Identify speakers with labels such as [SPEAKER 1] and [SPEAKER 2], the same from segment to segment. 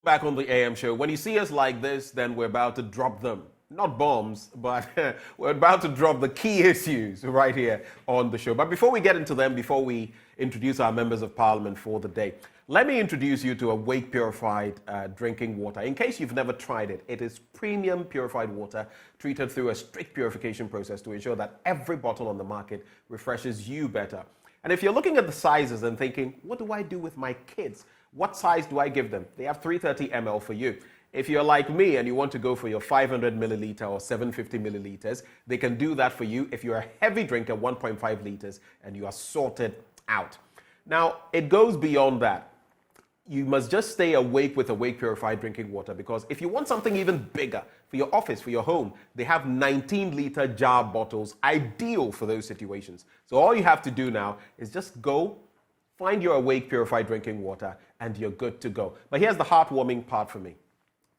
[SPEAKER 1] Back on the AM show. When you see us like this, then we're about to drop them. Not bombs, but we're about to drop the key issues right here on the show. But before we get into them, before we introduce our members of parliament for the day, let me introduce you to Awake Purified drinking water. In case you've never tried it, it is premium purified water treated through a strict purification process to ensure that every bottle on the market refreshes you better. And if you're looking at the sizes and thinking, what do I do with my kids? What size do I give them? They have 330 ml for you. If you're like me and you want to go for your 500 milliliter or 750 milliliters, they can do that for you. If you're a heavy drinker, 1.5 liters, and you are sorted out. Now, it goes beyond that. You must just stay awake with Awake Purified drinking water, because if you want something even bigger for your office, for your home, they have 19-liter jar bottles, ideal for those situations. So all you have to do now is just go find your Awake Purified drinking water and you're good to go. But here's the heartwarming part for me.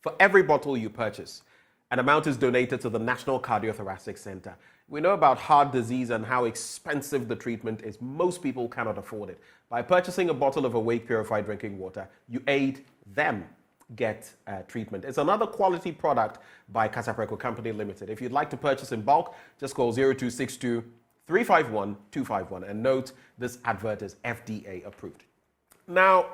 [SPEAKER 1] For every bottle you purchase, an amount is donated to the National Cardiothoracic Center. We know about heart disease and how expensive the treatment is. Most people cannot afford it. By purchasing a bottle of Awake Purified drinking water, you aid them get treatment. It's another quality product by Casapreco Company Limited. If you'd like to purchase in bulk, just call 0262 351 251 and note this advert is FDA approved. Now,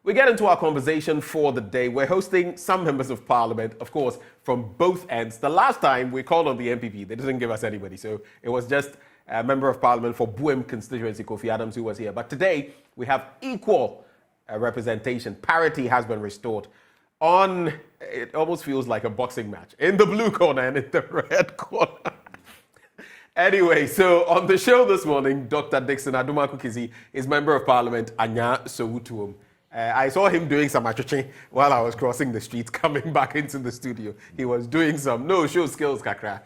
[SPEAKER 1] we get into our conversation for the day. We're hosting some members of parliament, of course, from both ends. The last time we called on the MPP, they didn't give us anybody, so it was just a member of parliament for Buem constituency, Kofi Adams, who was here. But today, we have equal representation. Parity has been restored. It almost feels like a boxing match, in the blue corner and in the red corner. Anyway, so on the show this morning, Dr. Dixon Adumaku-Kizi is member of parliament, Anya Sowutuom. I saw him doing some achuching while I was crossing the street, coming back into the studio. He was doing some no-show skills, Kakra.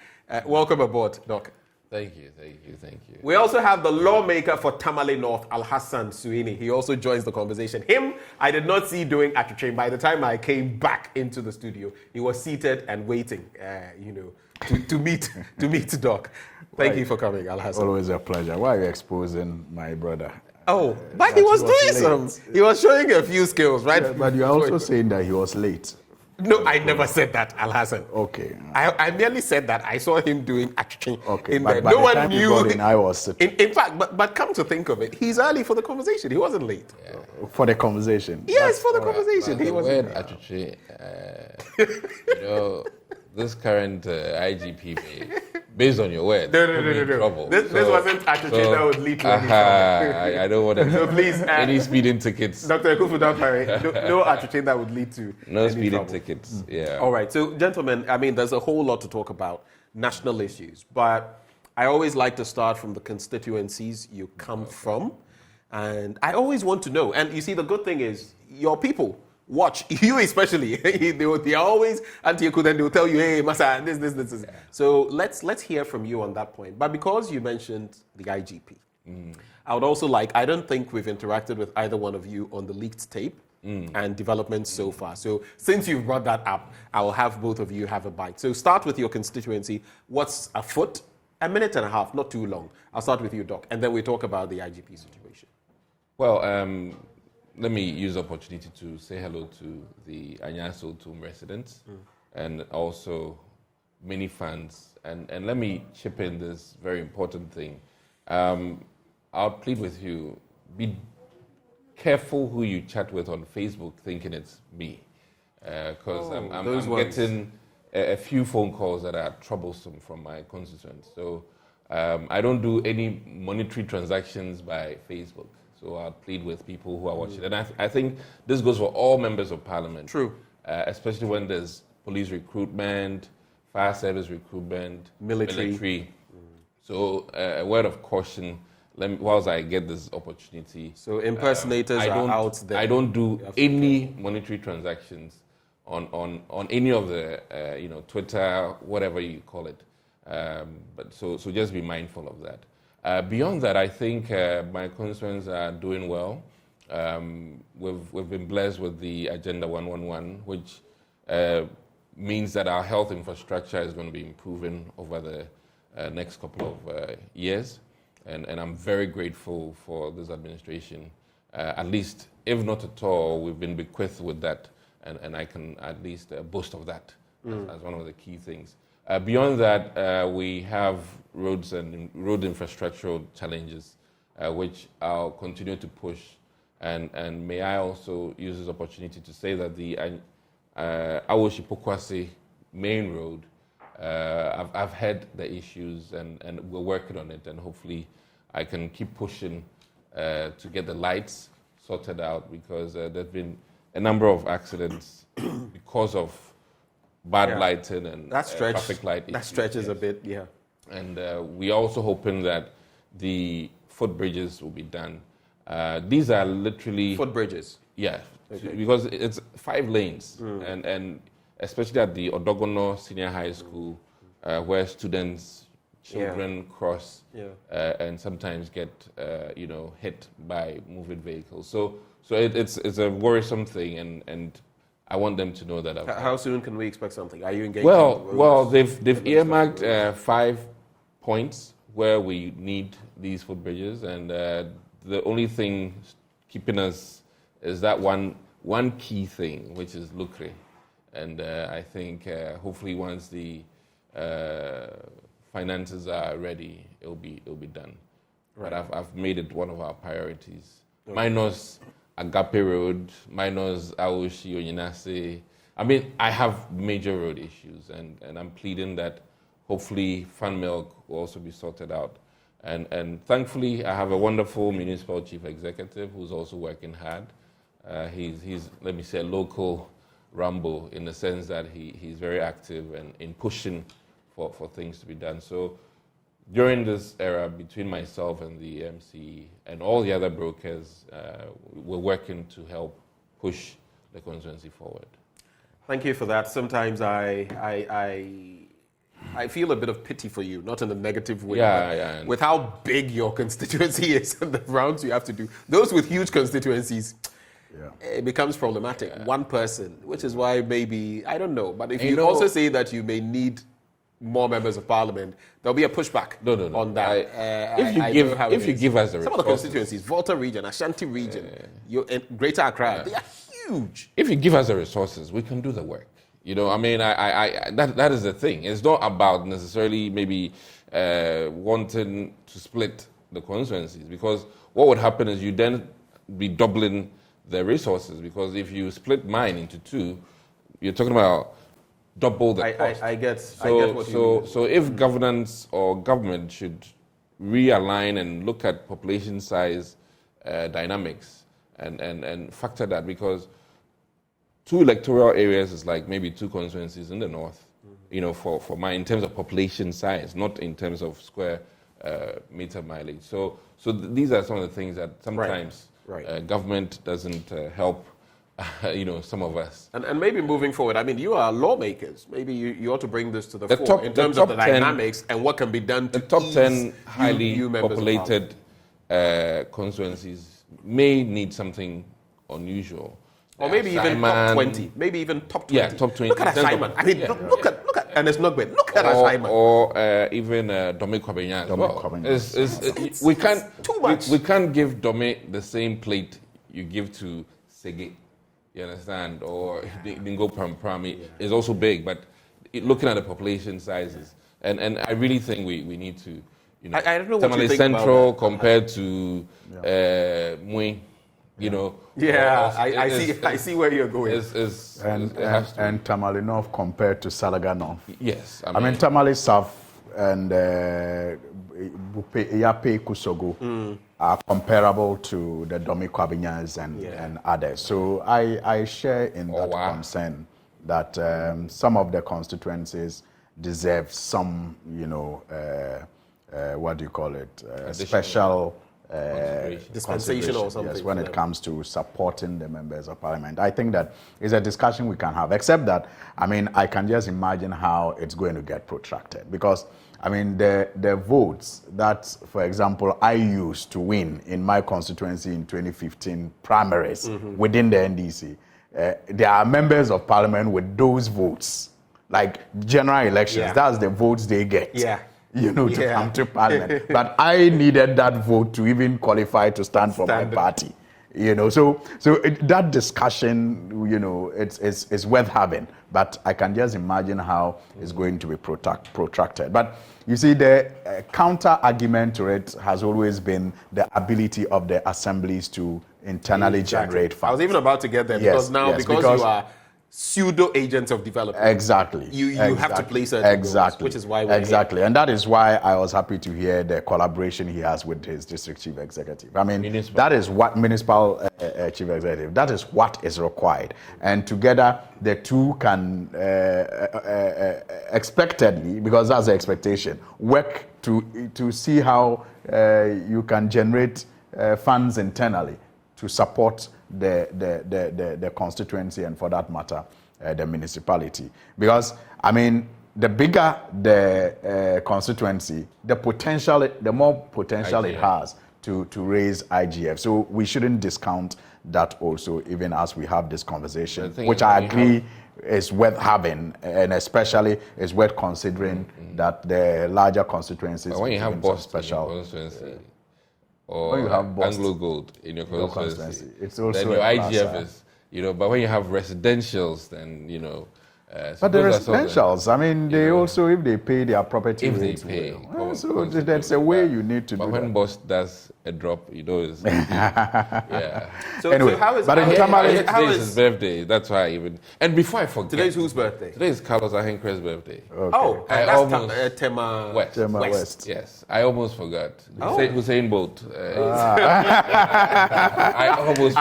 [SPEAKER 1] Welcome aboard, Doc.
[SPEAKER 2] Thank you.
[SPEAKER 1] We also have the lawmaker for Tamale North, Al-Hassan Suhuyini. He also joins the conversation. Him, I did not see doing achuching. By the time I came back into the studio, he was seated and waiting, to meet Doc. Thank you for coming, Al-Hassan.
[SPEAKER 3] Always a pleasure. Why are you exposing my brother?
[SPEAKER 1] Oh, but he was doing some. He was showing a few skills, right?
[SPEAKER 3] Yeah, but you're also saying that he was late.
[SPEAKER 1] No, I never said that, Al-Hassan.
[SPEAKER 3] Okay.
[SPEAKER 1] I merely said that I saw him doing action.
[SPEAKER 3] Okay.
[SPEAKER 1] In
[SPEAKER 3] but
[SPEAKER 1] there.
[SPEAKER 3] by
[SPEAKER 1] No
[SPEAKER 3] the
[SPEAKER 1] one
[SPEAKER 3] time
[SPEAKER 1] knew.
[SPEAKER 3] you got in, I was sitting.
[SPEAKER 1] In fact, but come to think of it, he's early for the conversation. He wasn't late.
[SPEAKER 2] Yeah.
[SPEAKER 3] For the conversation.
[SPEAKER 1] Yes, for the conversation.
[SPEAKER 2] But
[SPEAKER 1] He
[SPEAKER 2] the
[SPEAKER 1] wasn't.
[SPEAKER 2] word achuche, this current IGP, based on your word,
[SPEAKER 1] No.
[SPEAKER 2] trouble.
[SPEAKER 1] This wasn't achuche that would lead to any trouble.
[SPEAKER 2] I don't want to.
[SPEAKER 1] So please,
[SPEAKER 2] any speeding tickets.
[SPEAKER 1] Dr. Ekufu, don't worry. No achuche that would lead to
[SPEAKER 2] No
[SPEAKER 1] any
[SPEAKER 2] speeding
[SPEAKER 1] trouble.
[SPEAKER 2] tickets. Yeah.
[SPEAKER 1] All right, so gentlemen, I mean, there's a whole lot to talk about, national issues, but I always like to start from the constituencies you come from, and I always want to know, and you see, the good thing is, your people watch, you especially, they are always anti-Eku, then they'll tell you, hey, Masa, this. Yeah. So let's hear from you on that point, but because you mentioned the IGP, I would also I don't think we've interacted with either one of you on the leaked tape, and developments so far. So since you've brought that up, I will have both of you have a bite. So start with your constituency. What's afoot? A minute and a half, not too long. I'll start with you, Doc, and then we talk about the IGP situation.
[SPEAKER 2] Well, let me use the opportunity to say hello to the Anyaso Tum residents and also many fans. And let me chip in this very important thing. I'll plead with you, be careful who you chat with on Facebook thinking it's me. Because I'm getting a few phone calls that are troublesome from my constituents. So I don't do any monetary transactions by Facebook. So I'll plead with people who are watching. And I think this goes for all members of parliament. True. Especially when there's police recruitment, fire service recruitment, military. So a word of caution, whilst I get this opportunity.
[SPEAKER 1] So impersonators are out there.
[SPEAKER 2] I don't do any monetary transactions on any of the, Twitter, whatever you call it. But so just be mindful of that. Beyond that, I think my constituents are doing well. We've been blessed with the Agenda 111, which means that our health infrastructure is going to be improving over the next couple of years. And I'm very grateful for this administration. At least, if not at all, we've been bequeathed with that and I can at least boast of that as one of the key things. Beyond that, we have roads and road infrastructural challenges, which I'll continue to push. And may I also use this opportunity to say that the Awoshi-Pokwase main road, I've had the issues and we're working on it, and hopefully I can keep pushing to get the lights sorted out, because there's been a number of accidents because of bad lighting and traffic light issues.
[SPEAKER 1] That stretches a bit, yeah.
[SPEAKER 2] And we're also hoping that the footbridges will be done. These are literally...
[SPEAKER 1] Footbridges?
[SPEAKER 2] Yeah, because it's 5 lanes, and especially at the Odogono Senior High School, where children cross and sometimes get hit by moving vehicles. So it's a worrisome thing, and I want them to know that.
[SPEAKER 1] How soon can we expect something? Are you engaged?
[SPEAKER 2] Well, they've earmarked 5 points where we need these footbridges, and the only thing keeping us is that one key thing, which is Lucre. And I think hopefully once the finances are ready, it'll be done. Right. But I've made it one of our priorities. Okay. Minus Agape Road, minus Aoshi Onyinase. I mean, I have major road issues, and I'm pleading that hopefully Fan Milk will also be sorted out. And thankfully, I have a wonderful municipal chief executive who's also working hard. He's let me say, a local Rambo, in the sense that he's very active and in pushing for things to be done. So during this era, between myself and the MC and all the other brokers, we're working to help push the constituency forward. Thank you for that. Sometimes
[SPEAKER 1] I feel a bit of pity for you, not in a negative way.
[SPEAKER 2] Yeah.
[SPEAKER 1] With how big your constituency is and the rounds you have to do. Those with huge constituencies, it becomes problematic. One person, which is why maybe, I don't know, but if you also say that you may need more members of parliament, there'll be a pushback on that.
[SPEAKER 2] If you give us the resources.
[SPEAKER 1] Some of the constituencies, Volta region, Ashanti region, Greater Accra, they are huge.
[SPEAKER 2] If you give us the resources, we can do the work. I mean, that is the thing. It's not about necessarily maybe wanting to split the constituencies, because what would happen is you then be doubling the resources, because if you split mine into 2, you're talking about double the cost.
[SPEAKER 1] I get what you mean.
[SPEAKER 2] So if governance or government should realign and look at population size dynamics and factor that, because 2 electoral areas is like maybe 2 constituencies in the north, for mine, in terms of population size, not in terms of square meter mileage. So these are some of the things that sometimes government doesn't help, some of us.
[SPEAKER 1] And maybe moving forward, I mean, you are lawmakers. Maybe you ought to bring this to the fore in terms of the dynamics and what can be done to
[SPEAKER 2] the top 10 highly populated constituencies may need something unusual.
[SPEAKER 1] Or maybe even top 20. Maybe even top 20.
[SPEAKER 2] Yeah, top 20.
[SPEAKER 1] Look at assignment. I mean, look at, and it's not great. Look at assignment.
[SPEAKER 2] Or even Dome Kwabenya as well. We can't,
[SPEAKER 1] too much.
[SPEAKER 2] We can't give Dome the same plate you give to Sege. You understand? Or Dingo Pramprami is also big, but looking at the population sizes. And I really think we need to,
[SPEAKER 1] I don't know what you think
[SPEAKER 2] Central
[SPEAKER 1] about
[SPEAKER 2] compared to Mui.
[SPEAKER 1] I see where you're going.
[SPEAKER 3] And Tamale North compared to Salaga North.
[SPEAKER 2] Yes.
[SPEAKER 3] I mean Tamale South and Yape Kusogo are comparable to the Dome Kwabinyas and others. So I share in that concern that some of the constituencies deserve some, what do you call it, special
[SPEAKER 1] dispensation or something.
[SPEAKER 3] Yes, when it comes to supporting the members of parliament. I think that is a discussion we can have, except that, I mean, I can just imagine how it's going to get protracted, because, I mean, the votes that, for example, I used to win in my constituency in 2015 primaries within the NDC, there are members of parliament with those votes, like general elections, that's the votes they get. To come to parliament. But I needed that vote to even qualify to stand for my party. So that discussion, it's worth having. But I can just imagine how it's going to be protracted. But you see, the counter argument to it has always been the ability of the assemblies to internally generate funds.
[SPEAKER 1] I was even about to get there because you are pseudo agents of development.
[SPEAKER 3] Exactly.
[SPEAKER 1] You have to play certain goals, which is why we're here.
[SPEAKER 3] And that is why I was happy to hear the collaboration he has with his district chief executive. I mean, that is what municipal chief executive, that is what is required. And together, the two can expectedly, because that's the expectation, work to see how you can generate funds internally to support the constituency and, for that matter, the municipality. Because, I mean, the bigger the constituency, the more potential it has to raise IGF. So we shouldn't discount that also, even as we have this conversation, which I agree is worth having, and especially is worth considering that the larger constituencies.
[SPEAKER 2] But when you have Boston constituency, or Anglo Gold in your constituency,
[SPEAKER 3] it's also
[SPEAKER 2] then your IGF is, but when you have residentials, then,
[SPEAKER 3] but the residentials, I mean, they also, if they pay their property
[SPEAKER 2] if
[SPEAKER 3] rates,
[SPEAKER 2] they pay.
[SPEAKER 3] So that's a way you need to do
[SPEAKER 2] but when
[SPEAKER 3] that.
[SPEAKER 2] Boss does a drop, it's yeah.
[SPEAKER 1] So
[SPEAKER 3] How
[SPEAKER 2] is his birthday? That's why and before I forget,
[SPEAKER 1] today's whose birthday?
[SPEAKER 2] Today is Carlos Ahenkre's birthday.
[SPEAKER 3] Okay.
[SPEAKER 1] Oh, that's Tema
[SPEAKER 2] West.
[SPEAKER 3] Tema West.
[SPEAKER 2] Yes, I almost forgot. Hussein Bolt. I almost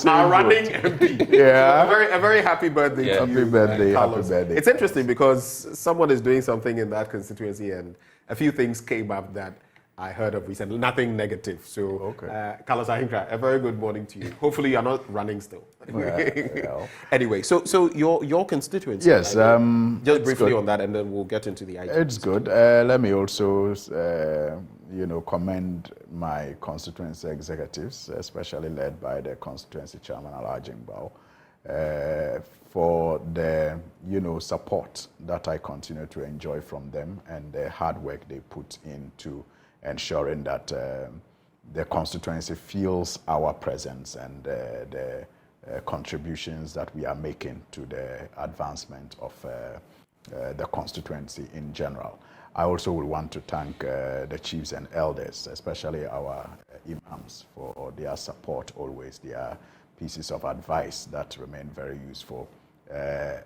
[SPEAKER 1] our running MP.
[SPEAKER 3] Yeah.
[SPEAKER 1] A very happy birthday to you.
[SPEAKER 3] Happy birthday,
[SPEAKER 1] Carlos.
[SPEAKER 3] happy birthday.
[SPEAKER 1] It's interesting because someone is doing something in that constituency and a few things came up that I heard of recently. Nothing negative. So, Carlos Ahinkra, a very good morning to you. Hopefully you're not running still. Anyway, so your constituency.
[SPEAKER 3] Yes.
[SPEAKER 1] Just briefly on that and then we'll get into the idea.
[SPEAKER 3] It's good. Let me also, commend my constituency executives, especially led by the constituency chairman, Alhaji Mbao, for the, support that I continue to enjoy from them and the hard work they put into ensuring that the constituency feels our presence and the contributions that we are making to the advancement of the constituency in general. I also would want to thank the chiefs and elders, especially our imams, for their support always, their pieces of advice that remain very useful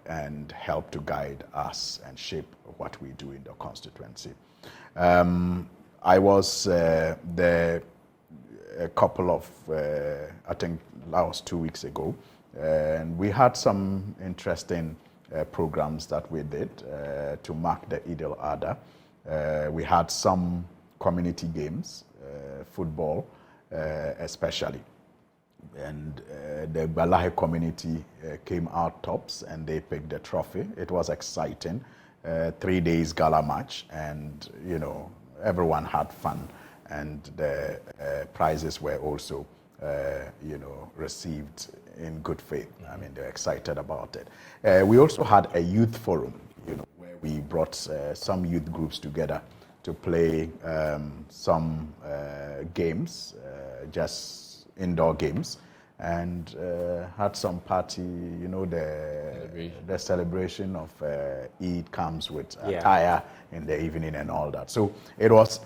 [SPEAKER 3] and help to guide us and shape what we do in the constituency. I was there a couple of, I think that was 2 weeks ago, and we had some interesting programs that we did to mark the Eid al-Adha. We had some community games, football especially. And the Balahi community came out tops and they picked the trophy. It was exciting. 3 days gala match, and everyone had fun, and the prizes were also received in good faith. I mean, they're excited about it. We also had a youth forum, where we brought some youth groups together to play some games, just indoor games, and had some party. The celebration of Eid comes with attire in the evening and all that. So it was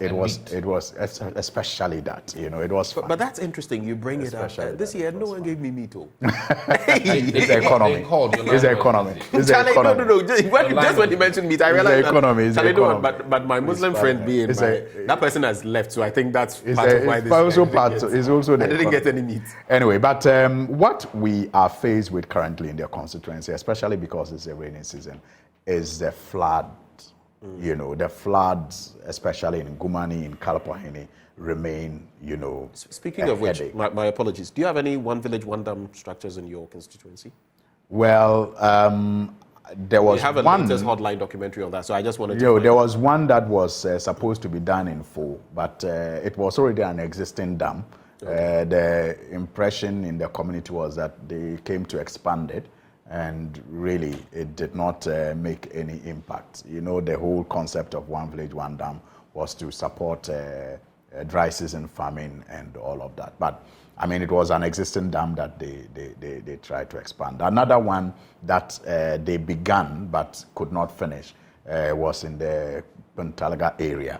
[SPEAKER 3] especially that. It was fun.
[SPEAKER 1] But that's interesting. You bring it up. This year, no one gave me meat.
[SPEAKER 3] It's the economy. It's the economy. It's the economy.
[SPEAKER 1] No. Just when you mentioned meat, I realized
[SPEAKER 3] It's the economy.
[SPEAKER 1] But my Muslim friend being that person has left, so I think that's part of why this.
[SPEAKER 3] It's also the
[SPEAKER 1] I didn't get any meat.
[SPEAKER 3] Anyway, but what we are faced with currently in the constituency, especially because it's a rainy season, is the flood. The floods, especially in Gumani, in Kalapahini, remain,
[SPEAKER 1] Speaking of which, my apologies. Do you have any one village, one dam structures in your constituency?
[SPEAKER 3] Well, there was
[SPEAKER 1] we have a
[SPEAKER 3] one
[SPEAKER 1] latest hotline documentary on that, so I just wanted to.
[SPEAKER 3] There was one that was supposed to be done in full, but it was already an existing dam. Okay. The impression in the community was that they came to expand it, and really it did not make any impact. The whole concept of one village, one dam was to support dry season farming and all of that. But I mean, it was an existing dam that they tried to expand. Another one that they began but could not finish was in the Puntalaga area,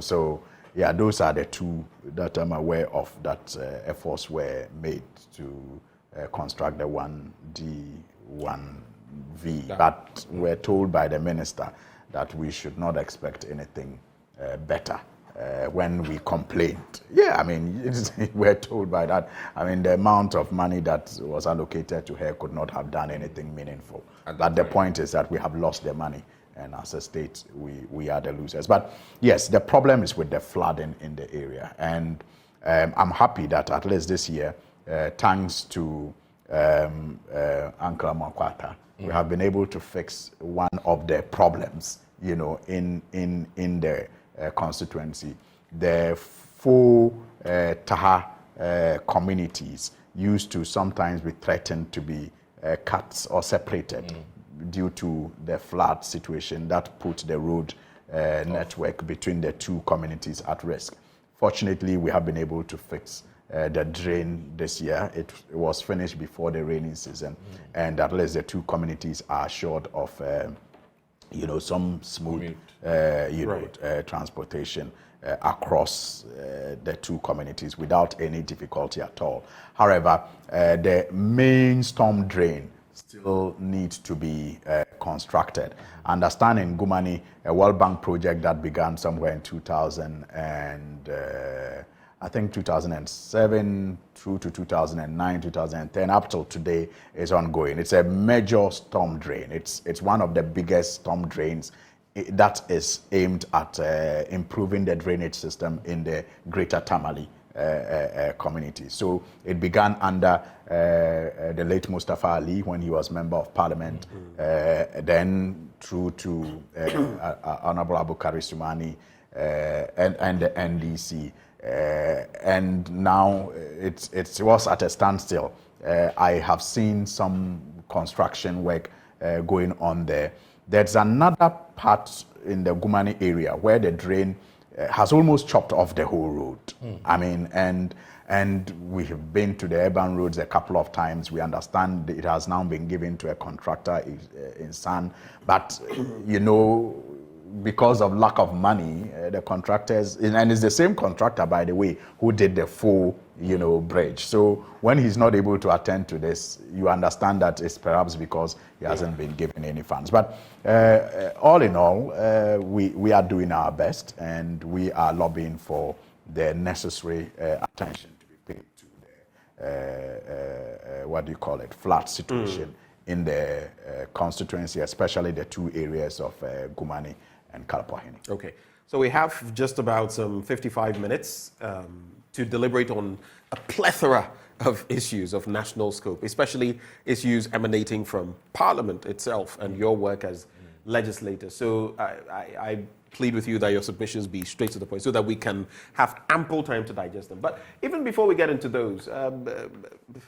[SPEAKER 3] So, yeah, those are the two that I'm aware of that efforts were made to construct the 1D, 1V. But we're told by the minister that we should not expect anything better. When we complained. Yeah, I mean, we're told by that. I mean, the amount of money that was allocated to her could not have done anything meaningful. But the point is that we have lost the money, and as a state, we are the losers. But yes, the problem is with the flooding in the area. And I'm happy that at least this year, thanks to Uncle Makwata, we have been able to fix one of the problems, in the constituency. The 4 Taha communities used to sometimes be threatened to be cut or separated due to the flood situation that put the road network between the 2 communities at risk. Fortunately, we have been able to fix the drain this year. It was finished before the rainy season, and at least the 2 communities are short of some smooth, transportation across the 2 communities without any difficulty at all. However, the main storm drain still needs to be constructed. Understanding Gumani, a World Bank project that began somewhere in 2007 through to 2009, 2010, up till today is ongoing. It's a major storm drain. It's one of the biggest storm drains that is aimed at improving the drainage system in the Greater Tamale community. So it began under the late Mustafa Ali when he was Member of Parliament, then through to Honorable Abukari Sumani and the NDC. And now it was at a standstill. I have seen some construction work going on there. There's another part in the Gumani area where the drain has almost chopped off the whole road. I mean, and we have been to the urban roads a couple of times. We understand it has now been given to a contractor in San, but because of lack of money, the contractors, and it's the same contractor, by the way, who did the full, bridge. So when he's not able to attend to this, you understand that it's perhaps because he hasn't been given any funds. But all in all, we are doing our best, and we are lobbying for the necessary attention to be paid to the, flood situation in the constituency, especially the 2 areas of Gumani and Kalapahini.
[SPEAKER 1] Okay, so we have just about some 55 minutes to deliberate on a plethora of issues of national scope, especially issues emanating from Parliament itself and your work as legislators. So I plead with you that your submissions be straight to the point so that we can have ample time to digest them. But even before we get into those,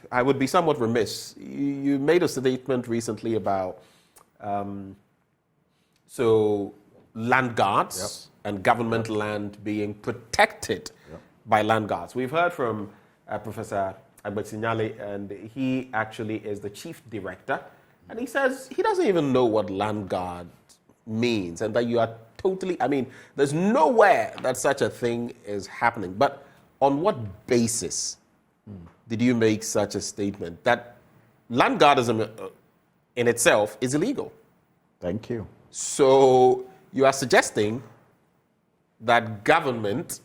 [SPEAKER 1] I would be somewhat remiss. You made a statement recently about land guards and government land being protected by land guards. We've heard from Professor Agbesinyale, and he actually is the chief director, and he says he doesn't even know what land guard means, and that you are totally, there's nowhere that such a thing is happening. But on what basis did you make such a statement that land guardism in itself is illegal?
[SPEAKER 3] Thank you.
[SPEAKER 1] So you are suggesting that government,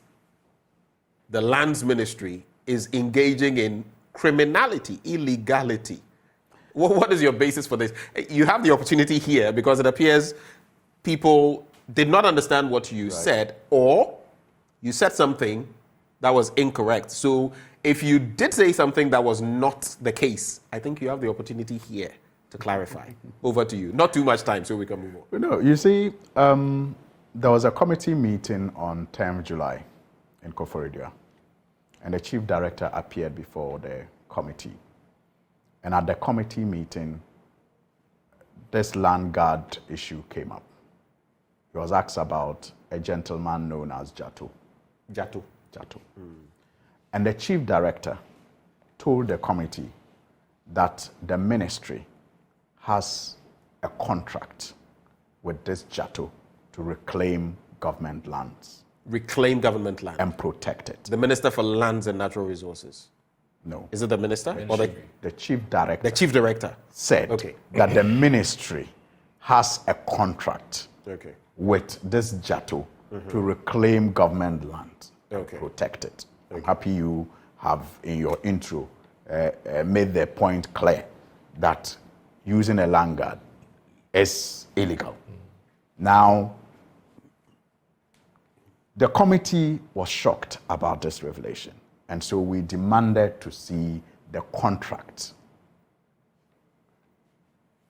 [SPEAKER 1] the lands ministry, is engaging in criminality, illegality. What is your basis for this? You have the opportunity here because it appears people did not understand what you said, or you said something that was incorrect. So if you did say something that was not the case, I think you have the opportunity here to clarify. Over to you. Not too much time so we can move on.
[SPEAKER 3] No, you see, there was a committee meeting on 10th July in Koforidua, and the chief director appeared before the committee. And at the committee meeting, this land guard issue came up. He was asked about a gentleman known as Jato.
[SPEAKER 1] Jato.
[SPEAKER 3] And the chief director told the committee that the ministry has a contract with this JATO to reclaim government lands.
[SPEAKER 1] Reclaim government land.
[SPEAKER 3] And protect it.
[SPEAKER 1] The Minister for Lands and Natural Resources.
[SPEAKER 3] No.
[SPEAKER 1] Is it the minister? Or
[SPEAKER 3] The chief director.
[SPEAKER 1] The chief director
[SPEAKER 3] Said that the ministry has a contract with this JATO to reclaim government land and protect it. I'm happy you have, in your intro, made the point clear that using a land guard is illegal. Now, the committee was shocked about this revelation, and so we demanded to see the contract.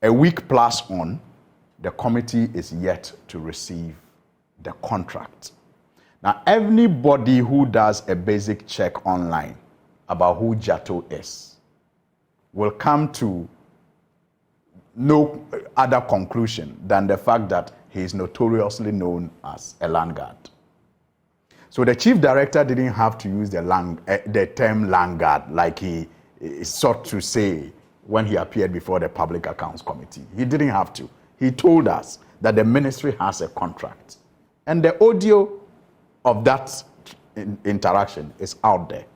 [SPEAKER 3] A week plus on, the committee is yet to receive the contract. Now, anybody who does a basic check online about who JATO is will come to no other conclusion than the fact that he is notoriously known as a land guard. So the chief director didn't have to use the term land guard like he sought to say when he appeared before the Public Accounts Committee. He didn't have to. He told us that the ministry has a contract. And the audio of that interaction is out there.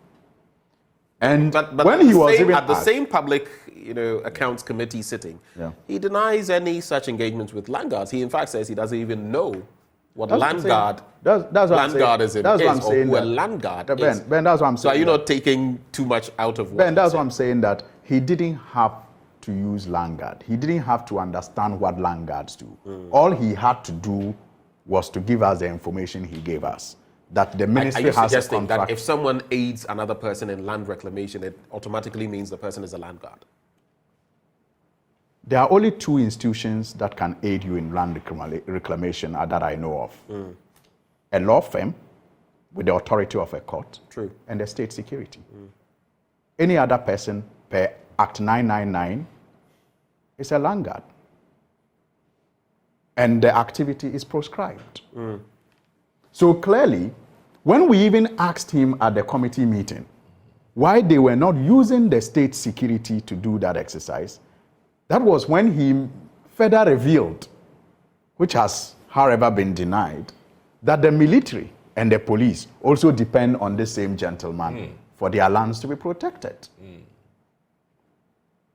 [SPEAKER 3] And
[SPEAKER 1] but
[SPEAKER 3] when he was even
[SPEAKER 1] at the
[SPEAKER 3] asked,
[SPEAKER 1] same Public Accounts Committee sitting, he denies any such engagements with land guards. He in fact says he doesn't even know what land guard is, or who a land guard is.
[SPEAKER 3] Ben, that's what I'm saying.
[SPEAKER 1] So are you not taking too much out of what
[SPEAKER 3] Ben, that's what I'm saying, that he didn't have to use land guard. He didn't have to understand what land guards do. All he had to do was to give us the information he gave us. That the ministry has a contract. Are you suggesting that
[SPEAKER 1] if someone aids another person in land reclamation, it automatically means the person is a land guard?
[SPEAKER 3] There are only two institutions that can aid you in land reclamation that I know of. A law firm with the authority of a court.
[SPEAKER 1] True.
[SPEAKER 3] And the state security. Any other person per Act 999 is a land guard. And the activity is proscribed. So clearly, when we even asked him at the committee meeting why they were not using the state security to do that exercise, that was when he further revealed, which has, however, been denied, that the military and the police also depend on the same gentleman for their lands to be protected.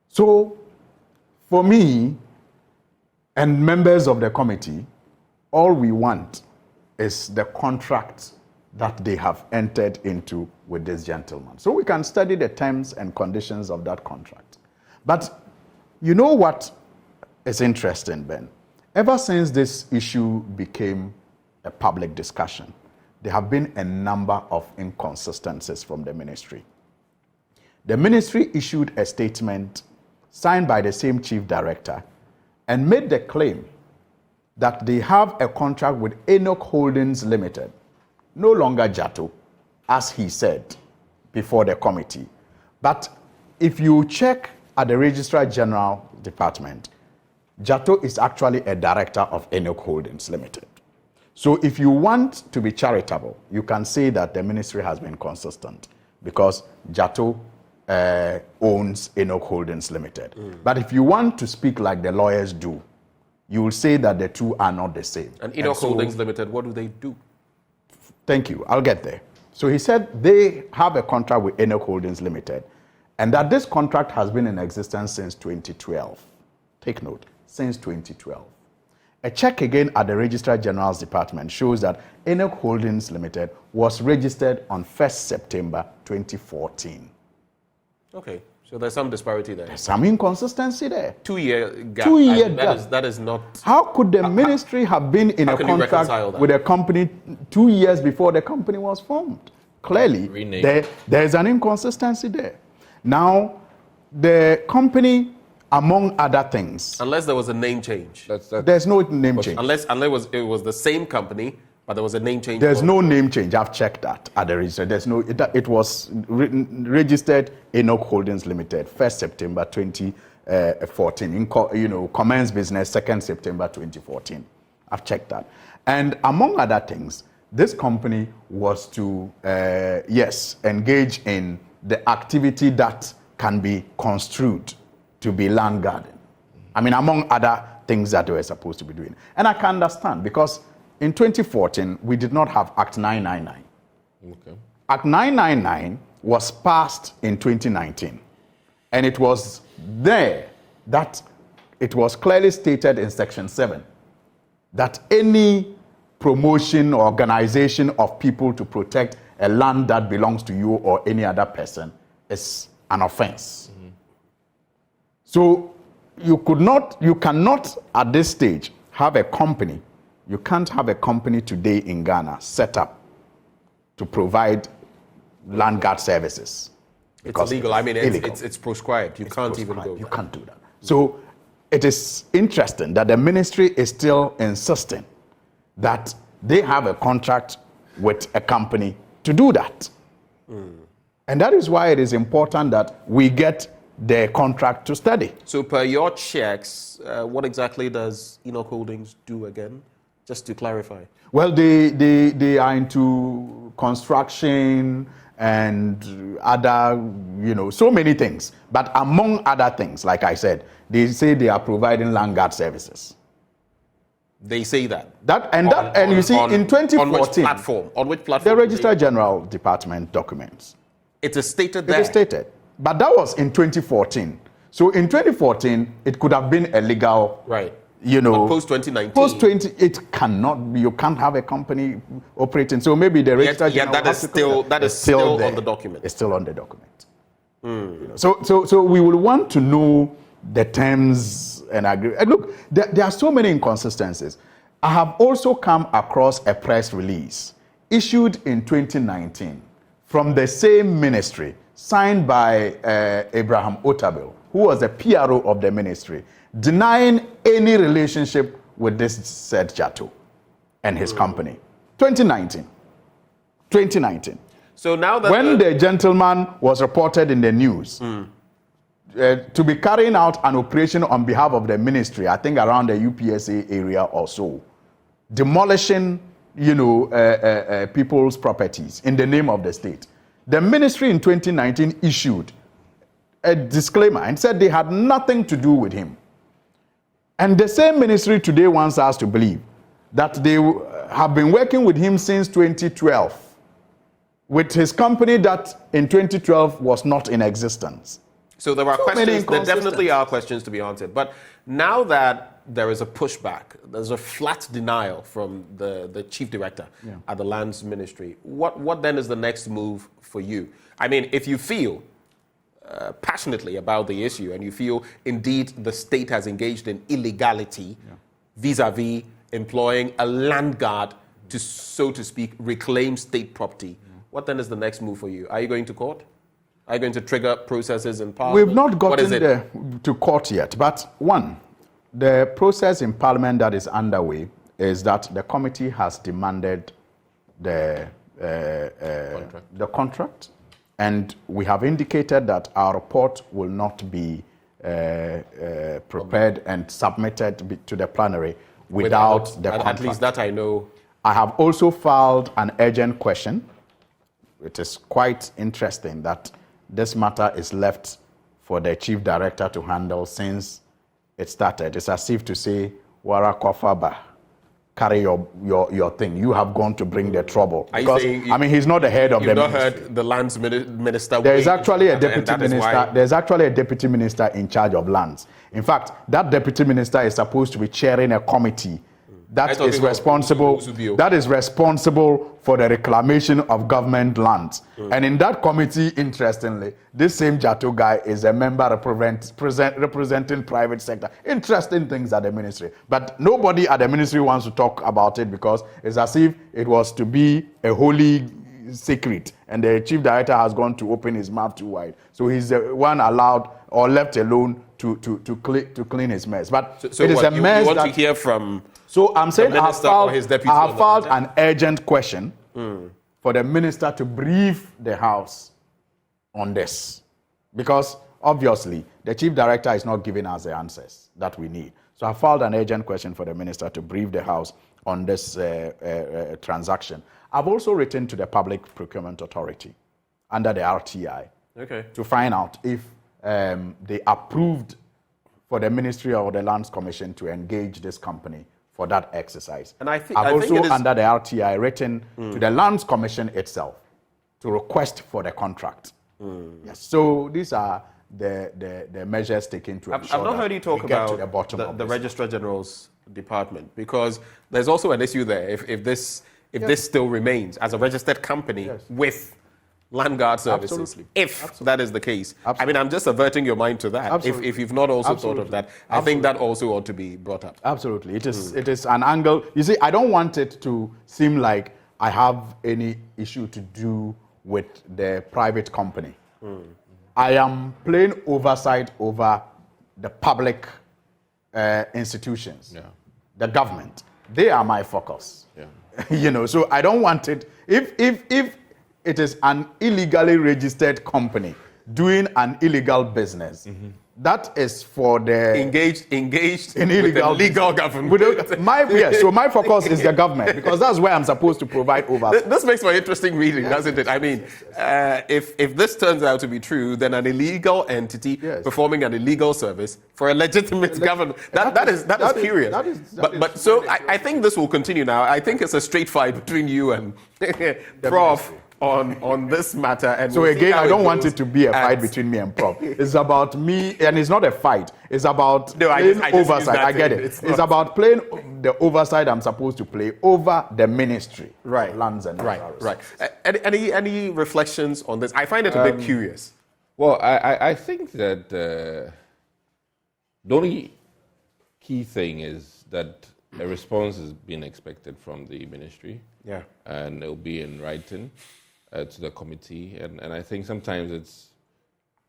[SPEAKER 3] So, for me and members of the committee, all we want is the contract that they have entered into with this gentleman. So we can study the terms and conditions of that contract. But you know what is interesting, Ben? Ever since this issue became a public discussion, there have been a number of inconsistencies from the ministry. The ministry issued a statement signed by the same chief director and made the claim that they have a contract with Enoch Holdings Limited, no longer JATO, as he said before the committee. But if you check at the Registrar General Department, JATO is actually a director of Enoch Holdings Limited. So if you want to be charitable, you can say that the ministry has been consistent because JATO owns Enoch Holdings Limited. But if you want to speak like the lawyers do, you will say that the two are not the same.
[SPEAKER 1] And Enoch Holdings Limited, what do they do?
[SPEAKER 3] Thank you. I'll get there. So he said they have a contract with Enoch Holdings Limited and that this contract has been in existence since 2012. Take note, since 2012. A check again at the Registrar General's Department shows that Enoch Holdings Limited was registered on 1st September 2014.
[SPEAKER 1] Okay, so there's some disparity there.
[SPEAKER 3] There's some inconsistency there.
[SPEAKER 1] 2-year gap.
[SPEAKER 3] 2-year gap.
[SPEAKER 1] That is not...
[SPEAKER 3] How could the ministry have been in a contract with a company 2 years before the company was formed? Clearly, there is an inconsistency there. Now, the company, among other things...
[SPEAKER 1] Unless there was a name change.
[SPEAKER 3] There's no name change.
[SPEAKER 1] Unless it was the same company, but there was a name change.
[SPEAKER 3] There's no name change. I've checked that at the register. There's no. It was registered Enoch Holdings Limited, 1st September 2014. Commenced business 2nd September 2014. I've checked that. And among other things, this company was to engage in the activity that can be construed to be land guarding. I mean, among other things that they were supposed to be doing. And I can understand, because in 2014, we did not have Act 999.
[SPEAKER 2] Okay.
[SPEAKER 3] Act 999 was passed in 2019. And it was there that it was clearly stated in Section 7 that any promotion or organization of people to protect a land that belongs to you or any other person is an offense. Mm-hmm. So you cannot at this stage have a company. You can't have a company today in Ghana set up to provide land guard services.
[SPEAKER 1] It's illegal. I mean, it's prescribed. You can't even go.
[SPEAKER 3] You can't do that. So it is interesting that the ministry is still insisting that they have a contract with a company to do that. Mm. And that is why it is important that we get the contract to study.
[SPEAKER 1] So per your checks, what exactly does Enoch Holdings do again? Just to clarify.
[SPEAKER 3] Well, they are into construction and other, so many things. But among other things, like I said, they say they are providing land guard services.
[SPEAKER 1] They say that.
[SPEAKER 3] And you see, in 2014,
[SPEAKER 1] on which platform? On which platform?
[SPEAKER 3] The Registrar General Department documents.
[SPEAKER 1] It is stated there.
[SPEAKER 3] It is stated. But that was in 2014. So in 2014, it could have been illegal.
[SPEAKER 1] Right. But post 2019.
[SPEAKER 3] Post 20, it cannot be. You can't have a company operating. So maybe the Registrar General.
[SPEAKER 1] That is still on the document.
[SPEAKER 3] It's still on the document. Mm. So we will want to know the terms and agree. And look, there are so many inconsistencies. I have also come across a press release issued in 2019 from the same ministry, signed by Abraham Otabil, who was the PRO of the ministry, denying any relationship with this said Jato and his company. 2019.
[SPEAKER 1] So now that
[SPEAKER 3] when the gentleman was reported in the news to be carrying out an operation on behalf of the ministry, I think around the UPSA area or so, demolishing, people's properties in the name of the state. The ministry in 2019 issued a disclaimer and said they had nothing to do with him. And the same ministry today wants us to believe that they have been working with him since 2012, with his company that in 2012 was not in existence.
[SPEAKER 1] So there are questions, there definitely are questions to be answered. But now that there is a pushback, there's a flat denial from the chief director at the Lands Ministry, what then is the next move for you? I mean, if you feel passionately about the issue and you feel indeed the state has engaged in illegality vis-a-vis employing a land guard to, so to speak, reclaim state property, what then is the next move for you? Are you going to court? Are you going to trigger processes in Parliament?
[SPEAKER 3] We've not gotten to court yet, but the process in Parliament that is underway is that the committee has demanded the contract, and we have indicated that our report will not be prepared and submitted to the plenary without the contract.
[SPEAKER 1] At least that I know.
[SPEAKER 3] I have also filed an urgent question. It is quite interesting that this matter is left for the chief director to handle since it started. It's as if to say, Wara Kwafaba, carry your thing. You have gone to bring the trouble. Because, he's not the head of the ministry.
[SPEAKER 1] You've not heard the lands minister.
[SPEAKER 3] There is actually a deputy minister. There's actually a deputy minister in charge of lands. In fact, that deputy minister is supposed to be chairing a committee that is responsible for the reclamation of government lands. And in that committee, interestingly, this same Jato guy is a member representing private sector. Interesting things at the ministry. But nobody at the ministry wants to talk about it because it's as if it was to be a holy secret. And the chief director has gone to open his mouth too wide. So he's the one allowed or left alone to clean his mess. But
[SPEAKER 1] so
[SPEAKER 3] it is a mess.
[SPEAKER 1] You want to hear from...
[SPEAKER 3] So I'm saying I have filed an urgent question for the minister to brief the House on this. Because obviously, the chief director is not giving us the answers that we need. So I filed an urgent question for the minister to brief the House on this transaction. I've also written to the Public Procurement Authority under the RTI
[SPEAKER 1] Okay.
[SPEAKER 3] to find out if they approved for the Ministry or the Lands Commission to engage this company for that exercise.
[SPEAKER 1] And I think
[SPEAKER 3] also
[SPEAKER 1] it is
[SPEAKER 3] under the RTI written to the Lands Commission itself to request for the contract. Yes. So these are the measures taken to ensure
[SPEAKER 1] I've not heard you talk
[SPEAKER 3] we get to
[SPEAKER 1] about
[SPEAKER 3] the bottom of
[SPEAKER 1] the
[SPEAKER 3] this.
[SPEAKER 1] Registrar General's department, because there's also an issue there. If this still remains as a registered company with Land Guard services,
[SPEAKER 3] Absolutely.
[SPEAKER 1] if that is the case,
[SPEAKER 3] Absolutely.
[SPEAKER 1] I mean, I'm just averting your mind to that.
[SPEAKER 3] Absolutely.
[SPEAKER 1] If you've not also thought of
[SPEAKER 3] Absolutely.
[SPEAKER 1] that, I think that also ought to be brought up.
[SPEAKER 3] Absolutely. It is an angle. You see, I don't want it to seem like I have any issue to do with the private company. I am playing oversight over the public institutions, the government. They are my focus. So I don't want it. If it is an illegally registered company doing an illegal business, that is for the
[SPEAKER 1] Engaged
[SPEAKER 3] in
[SPEAKER 1] with
[SPEAKER 3] illegal
[SPEAKER 1] the legal government.
[SPEAKER 3] So my focus is the government, because that's where I'm supposed to provide oversight.
[SPEAKER 1] This makes for interesting reading, doesn't it? I mean, if this turns out to be true, then an illegal entity performing an illegal service for a legitimate government, that is curious. I think this will continue now. I think it's a straight fight between you and Prof. on this matter. And
[SPEAKER 3] So
[SPEAKER 1] we'll see
[SPEAKER 3] again,
[SPEAKER 1] how
[SPEAKER 3] I don't
[SPEAKER 1] it
[SPEAKER 3] want
[SPEAKER 1] goes.
[SPEAKER 3] it to be a fight between me and Prof. It's about me, and it's not a fight. It's about playing
[SPEAKER 1] I just use
[SPEAKER 3] oversight.
[SPEAKER 1] that
[SPEAKER 3] I get
[SPEAKER 1] thing.
[SPEAKER 3] it.
[SPEAKER 1] It's
[SPEAKER 3] It's
[SPEAKER 1] not-
[SPEAKER 3] about playing the oversight I'm supposed to play over the Ministry
[SPEAKER 1] Right.
[SPEAKER 3] of Lands and Natural
[SPEAKER 1] Right.
[SPEAKER 3] Resources.
[SPEAKER 1] Any reflections on this? I find it a bit curious.
[SPEAKER 2] Well, I think that the only key thing is that a response is being expected from the ministry.
[SPEAKER 1] Yeah.
[SPEAKER 2] And it'll be in writing to the committee. And I think sometimes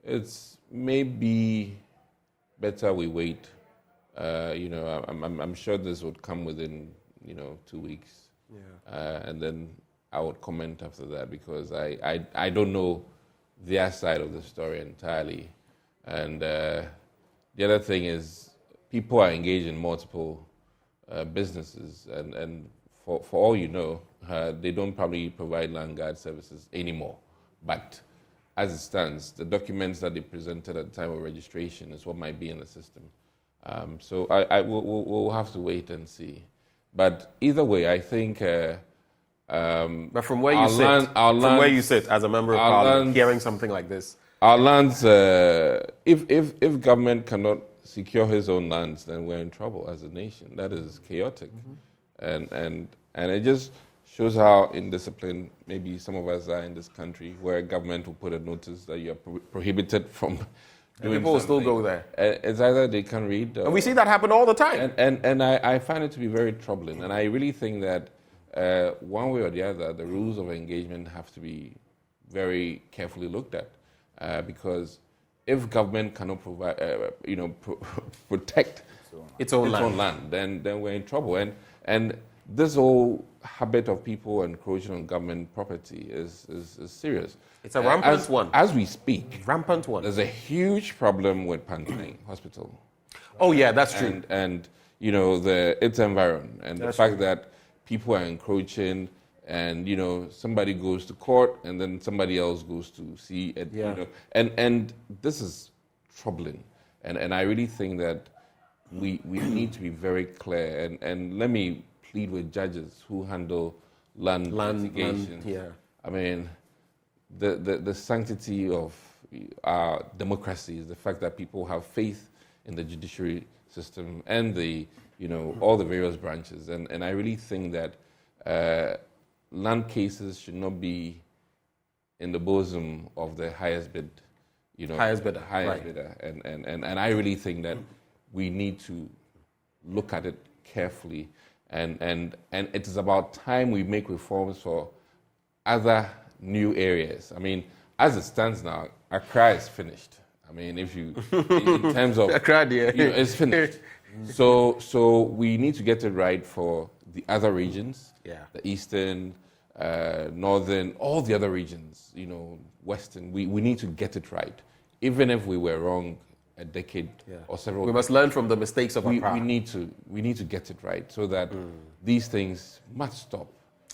[SPEAKER 2] it's maybe better we wait. I'm sure this would come within 2 weeks. And then I would comment after that, because I don't know their side of the story entirely. And the other thing is, people are engaged in multiple businesses, and for all you know, they don't probably provide land guard services anymore. But as it stands, the documents that they presented at the time of registration is what might be in the system. So we'll have to wait and see. But either way, I think.
[SPEAKER 1] But from where you sit as a member of parliament, hearing something like this,
[SPEAKER 2] our lands, if government cannot secure his own lands, then we're in trouble as a nation. That is chaotic, and it just shows how indisciplined maybe some of us are in this country, where government will put a notice that you are prohibited from doing
[SPEAKER 1] people will still
[SPEAKER 2] something.
[SPEAKER 1] go there.
[SPEAKER 2] It's either they can read,
[SPEAKER 1] And we see that happen all the time.
[SPEAKER 2] and I find it to be very troubling, and I really think that one way or the other, the rules of engagement have to be very carefully looked at, because if government cannot provide, protect
[SPEAKER 1] Its own
[SPEAKER 2] land, then we're in trouble. And this whole habit of people encroaching on government property is serious.
[SPEAKER 1] It's a rampant one.
[SPEAKER 2] As we speak,
[SPEAKER 1] Rampant one.
[SPEAKER 2] there's a huge problem with Pantang Hospital.
[SPEAKER 1] Oh yeah, that's true.
[SPEAKER 2] And its environment, and the fact that people are encroaching, and somebody goes to court, and then somebody else goes to see it. And this is troubling, and I really think that we need to be very clear. And let me plead with judges who handle land litigations. I mean, the sanctity of our democracy is the fact that people have faith in the judiciary system and all the various branches. And I really think that land cases should not be in the bosom of the highest bid,
[SPEAKER 1] Highest bidder.
[SPEAKER 2] bidder. And I really think that we need to look at it carefully. And it is about time we make reforms for other new areas. I mean, as it stands now, Accra is finished. I mean, in terms of
[SPEAKER 1] Accra,
[SPEAKER 2] it's finished. So we need to get it right for the other regions, the eastern, northern, all the other regions, western. We need to get it right, even if we were wrong a decade or several.
[SPEAKER 1] We must learn from the mistakes of Accra.
[SPEAKER 2] We need to get it right, so that these things must stop.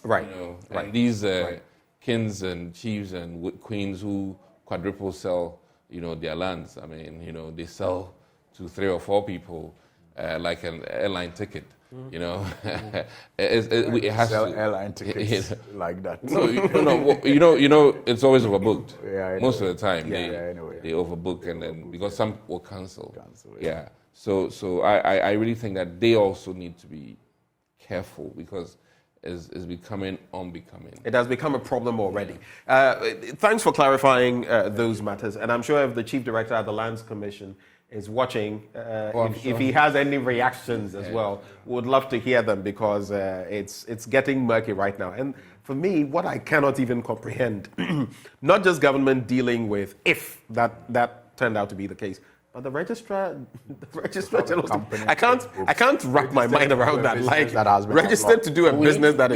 [SPEAKER 1] Right.
[SPEAKER 2] And these kings and chiefs and queens who quadruple sell, their lands. I mean, they sell to 3 or 4 people like an airline ticket. It has
[SPEAKER 3] sell
[SPEAKER 2] to,
[SPEAKER 3] airline tickets like that.
[SPEAKER 2] No, it's always overbooked.
[SPEAKER 3] Yeah,
[SPEAKER 2] most of the time,
[SPEAKER 3] anyway.
[SPEAKER 2] they overbook, and then because some will cancel. Yeah. So I really think that they also need to be careful because it's becoming unbecoming.
[SPEAKER 1] It has become a problem already. Thanks for clarifying those matters, and I'm sure if the Chief Director at the Lands Commission is watching, if he has any reactions as well, would love to hear them because it's getting murky right now. And for me, what I cannot even comprehend, not just government dealing with if that turned out to be the case, but the registrar general, I can't wrap my mind around that. Like registered to do a business that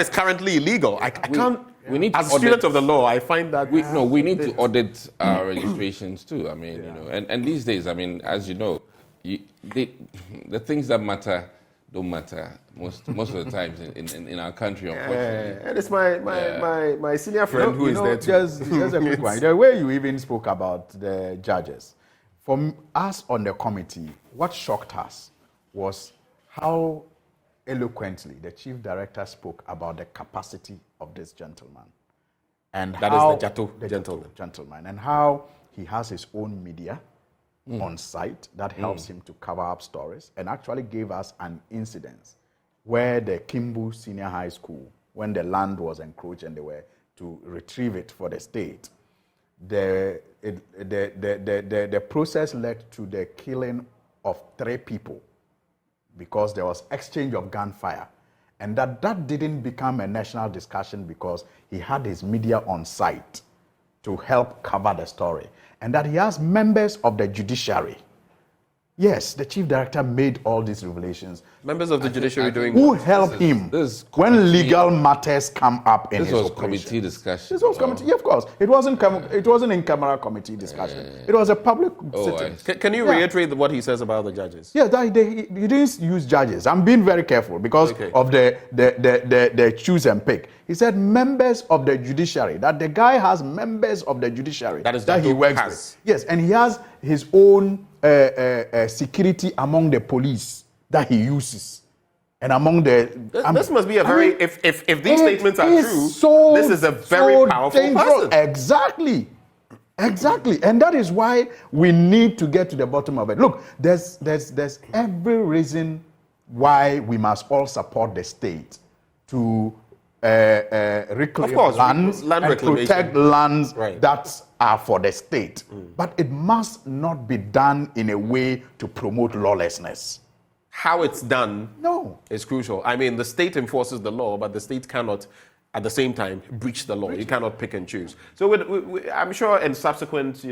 [SPEAKER 1] is currently illegal. I can't.
[SPEAKER 2] We need
[SPEAKER 1] as a student of the law, I find that
[SPEAKER 2] we need to audit our registrations too. I mean, and these days, I mean, as you know, the things that matter don't matter most of the times in our country, unfortunately.
[SPEAKER 1] And it's my senior friend who is there too.
[SPEAKER 3] Just a quick one. The way you even spoke about the judges, for us on the committee, what shocked us was how eloquently the chief director spoke about the capacity of this gentleman, and
[SPEAKER 1] that
[SPEAKER 3] how
[SPEAKER 1] is the
[SPEAKER 3] gentleman, and how he has his own media on site that helps him to cover up stories, and actually gave us an incident where the Kimbu Senior High School, when the land was encroached and they were to retrieve it for the state, the process led to the killing of 3 people because there was exchange of gunfire. And that didn't become a national discussion because he had his media on site to help cover the story. And that he has members of the judiciary. Yes, the chief director made all these revelations.
[SPEAKER 1] Members of the judiciary doing
[SPEAKER 3] who help him when legal matters come up in his
[SPEAKER 2] operations.
[SPEAKER 3] This was
[SPEAKER 2] committee discussion.
[SPEAKER 3] This was committee, of course. It wasn't in camera committee discussion. It was a public sitting.
[SPEAKER 1] Can you reiterate what he says about the judges?
[SPEAKER 3] Yeah, he didn't use judges. I'm being very careful because of the choose and pick. He said members of the judiciary, that the guy has members of the judiciary that he works with. Yes, and he has his own security among the police that he uses. And among the...
[SPEAKER 1] This must be a very... If these statements are true, this is a very powerful person.
[SPEAKER 3] Exactly. And that is why we need to get to the bottom of it. Look, there's every reason why we must all support the state to reclaim lands and protect lands that are for the state. But it must not be done in a way to promote lawlessness.
[SPEAKER 1] How it's done is crucial. I mean, the state enforces the law, but the state cannot, at the same time, breach the law. You cannot pick and choose. So I'm sure in subsequent,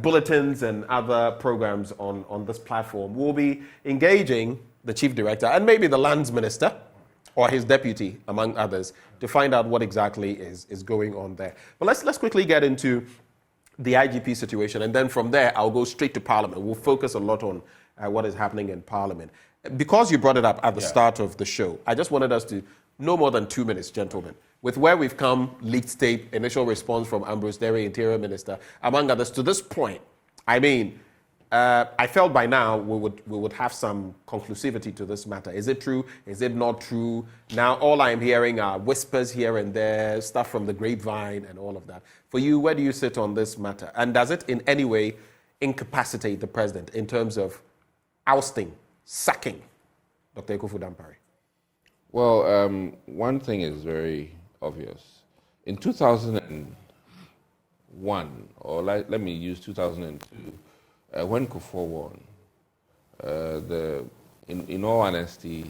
[SPEAKER 1] bulletins and other programs on this platform, we'll be engaging the chief director and maybe the lands minister or his deputy, among others, to find out what exactly is going on there. But let's quickly get into the IGP situation, and then from there, I'll go straight to Parliament. We'll focus a lot on what is happening in Parliament. Because you brought it up at the start of the show, I just wanted us to, no more than 2 minutes, gentlemen, with where we've come, leaked tape, initial response from Ambrose Derry, Interior Minister, among others, to this point. I mean, I felt by now we would have some conclusivity to this matter. Is it true? Is it not true? Now all I'm hearing are whispers here and there, stuff from the grapevine and all of that. For you, where do you sit on this matter? And does it in any way incapacitate the president in terms of ousting, sacking Dr. Ekufu Dampare?
[SPEAKER 2] Well, one thing is very obvious. In 2001, or let me use 2002, when Kufuor won, in all honesty,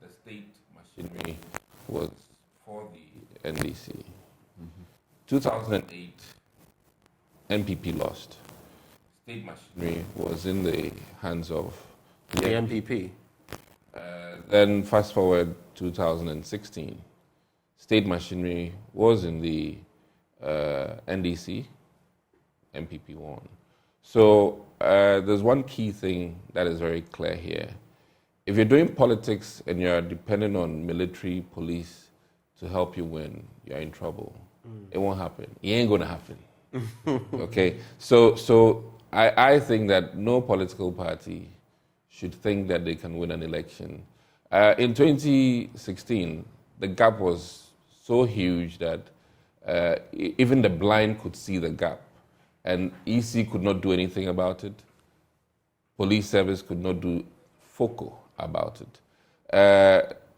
[SPEAKER 2] the state machinery was for the NDC. 2008, NPP lost. State machinery was in the hands of
[SPEAKER 1] the NPP.
[SPEAKER 2] Then fast forward 2016, state machinery was in the NDC, NPP won. So there's one key thing that is very clear here. If you're doing politics and you're dependent on military, police to help you win, you're in trouble. It won't happen. It ain't going to happen. Okay, so I think that no political party should think that they can win an election. In 2016, the gap was so huge that even the blind could see the gap, and EC could not do anything about it. Police service could not do FOCO about it.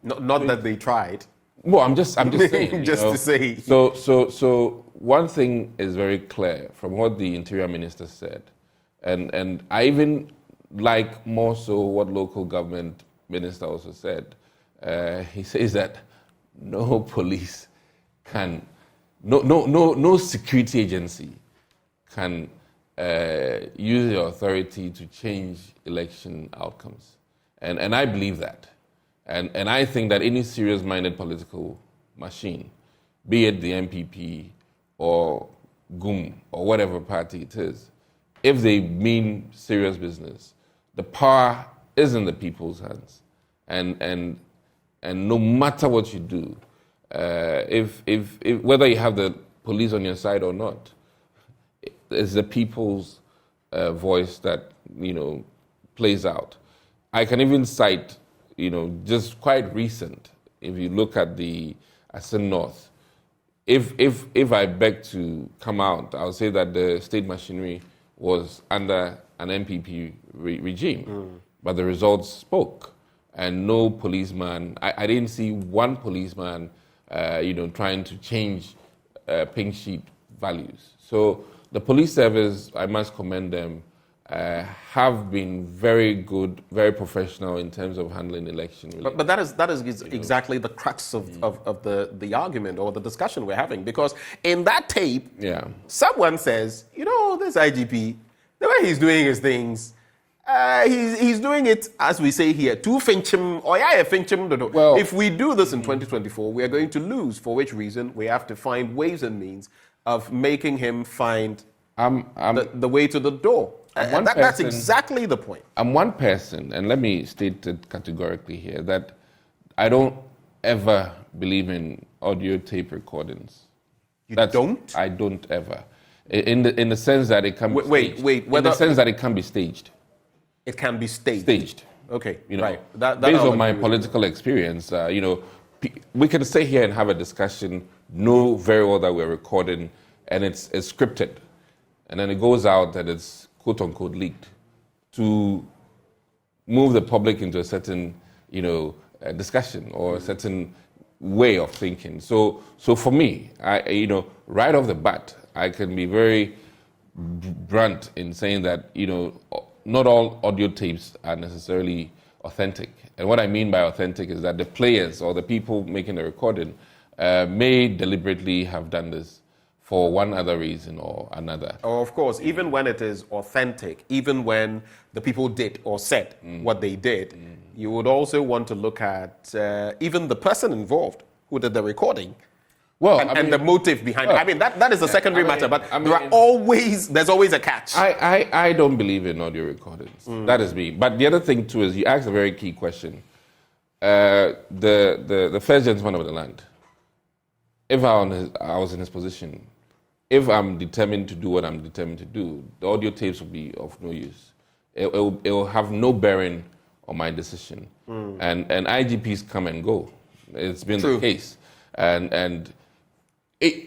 [SPEAKER 1] Not that they tried.
[SPEAKER 2] Well, I'm just saying.
[SPEAKER 1] To say.
[SPEAKER 2] So one thing is very clear from what the Interior Minister said, and I even like more so what local government minister also said. He says that no police can, no security agency can use the authority to change election outcomes, and I believe that. And I think that any serious-minded political machine, be it the MPP or GUM or whatever party it is, if they mean serious business, the power is in the people's hands. And no matter what you do, if whether you have the police on your side or not, it's the people's voice that plays out. I can even cite. Just quite recent, if you look at the Asin North, if I beg to come out, I'll say that the state machinery was under an MPP regime, but the results spoke, and no policeman, I didn't see one policeman, trying to change pink sheet values. So the police service, I must commend them, have been very good, very professional in terms of handling election.
[SPEAKER 1] But that is exactly the crux of the argument or the discussion we're having, because in that tape, someone says, this IGP, the way he's doing his things, he's doing it, as we say here, to finchim or finchim. Well, if we do this in 2024, we are going to lose. For which reason, we have to find ways and means of making him find the way to the door. That's exactly the point. I'm
[SPEAKER 2] one person, and let me state it categorically here, that I don't ever believe in audio tape recordings.
[SPEAKER 1] Don't?
[SPEAKER 2] I don't ever. In the sense that it can be staged. In the sense that it can be staged.
[SPEAKER 1] It can be staged.
[SPEAKER 2] Staged.
[SPEAKER 1] Okay,
[SPEAKER 2] right. Based on my political experience, we can stay here and have a discussion, know very well that we're recording, and it's scripted. And then it goes out that it's quote-unquote leaked to move the public into a certain, discussion or a certain way of thinking. So for me, right off the bat, I can be very blunt in saying that, not all audio tapes are necessarily authentic. And what I mean by authentic is that the players or the people making the recording may deliberately have done this for one other reason or another.
[SPEAKER 1] Oh, of course, even when it is authentic, even when the people did or said what they did, you would also want to look at even the person involved who did the recording. Well, and the motive behind it. I mean, that is a secondary matter, but there's always a catch.
[SPEAKER 2] I don't believe in audio recordings. That is me. But the other thing too is you asked a very key question. The first gentleman of the land, if I was in his position, if I'm determined to do what I'm determined to do, the audio tapes will be of no use. It will have no bearing on my decision. And IGPs come and go. It's been the case. And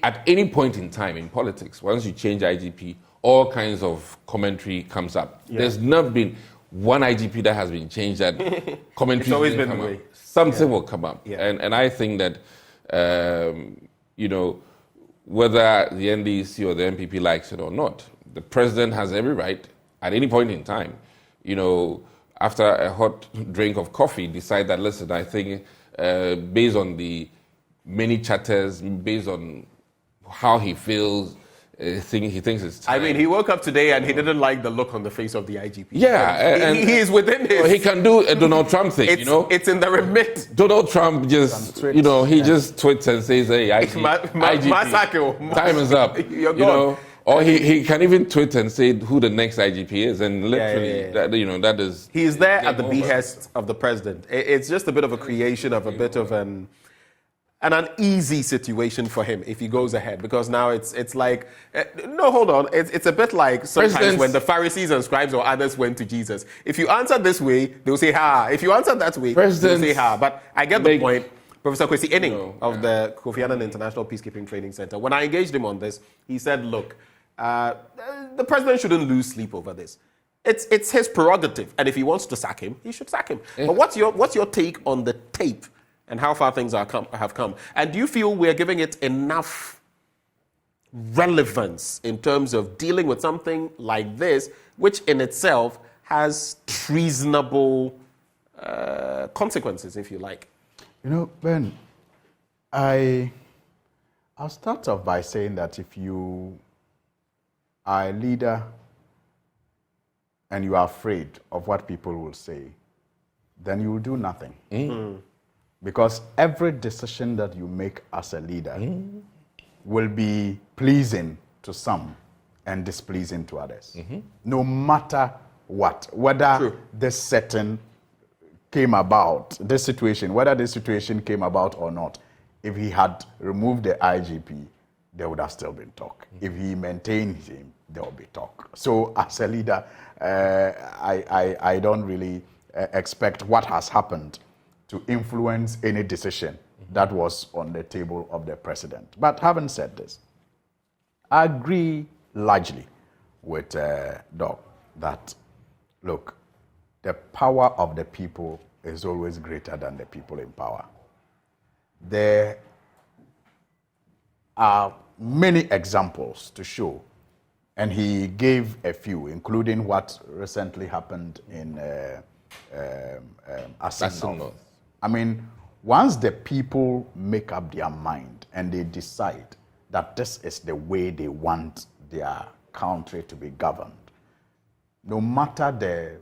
[SPEAKER 2] at any point in time in politics, once you change IGP, all kinds of commentary comes up. Yeah. There's not been one IGP that has been changed that commentary
[SPEAKER 1] it's always been the way.
[SPEAKER 2] Something will come up. Yeah. And I think that, whether the NDC or the MPP likes it or not, the president has every right at any point in time, after a hot drink of coffee, decide that, listen, I think based on the many chatters, based on how he feels, he thinks it's time.
[SPEAKER 1] I mean, he woke up today and he didn't like the look on the face of the IGP.
[SPEAKER 2] Yeah.
[SPEAKER 1] He is within his...
[SPEAKER 2] He can do a Donald Trump thing,
[SPEAKER 1] It's in the remit.
[SPEAKER 2] Donald Trump just, he just tweets and says, hey, IGP, time is up.
[SPEAKER 1] You're gone.
[SPEAKER 2] Or he can even tweet and say who the next IGP is, and literally, that is...
[SPEAKER 1] He is there at the behest of the president. It's just a bit of a creation of a bit of an... an uneasy situation for him if he goes ahead, because now it's like no, hold on, it's a bit like sometimes when the Pharisees and scribes or others went to Jesus. If you answer this way, they'll say ha. If you answer that way, they'll say ha. But I get the point. Professor Kwesi Enning of the Kofi Annan International Peacekeeping Training Center, when I engaged him on this, he said, look, the president shouldn't lose sleep over this. It's his prerogative, and if he wants to sack him, he should sack him. But what's your take on the tape and how far things have come? And do you feel we're giving it enough relevance in terms of dealing with something like this, which in itself has treasonable consequences, if you like?
[SPEAKER 3] You know, Ben, I'll start off by saying that if you are a leader and you are afraid of what people will say, then you will do nothing. Because every decision that you make as a leader will be pleasing to some and displeasing to others. No matter what, whether this setting came about, this situation, whether this situation came about or not, if he had removed the IGP, there would have still been talk. If he maintained him, there will be talk. So as a leader, I don't really expect what has happened to influence any decision that was on the table of the president. But having said this, I agree largely with Doc that, look, the power of the people is always greater than the people in power. There are many examples to show, and he gave a few, including what recently happened in Asin. I mean, once the people make up their mind and they decide that this is the way they want their country to be governed, no matter the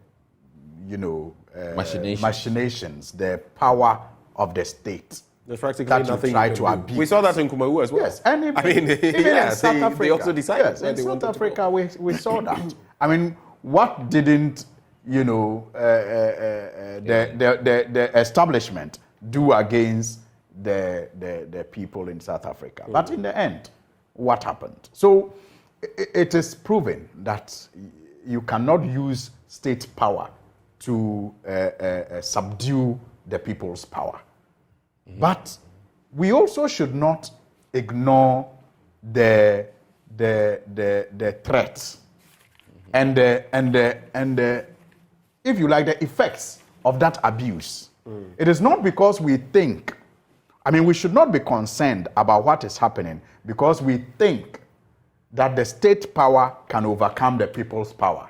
[SPEAKER 3] machinations, the power of the state,
[SPEAKER 1] there's practically
[SPEAKER 3] that
[SPEAKER 1] nothing
[SPEAKER 3] you try to abuse.
[SPEAKER 1] We saw that in Kumawu as well.
[SPEAKER 3] Yes, and even in South Africa,
[SPEAKER 1] they also decided.
[SPEAKER 3] Yes, in South Africa, we saw that. I mean, what didn't the establishment do against the people in South Africa? But in the end, what happened? So it is proven that you cannot use state power to subdue the people's power. But we also should not ignore the threats and the if you like, the effects of that abuse. It is not because we think, we should not be concerned about what is happening because we think that the state power can overcome the people's power.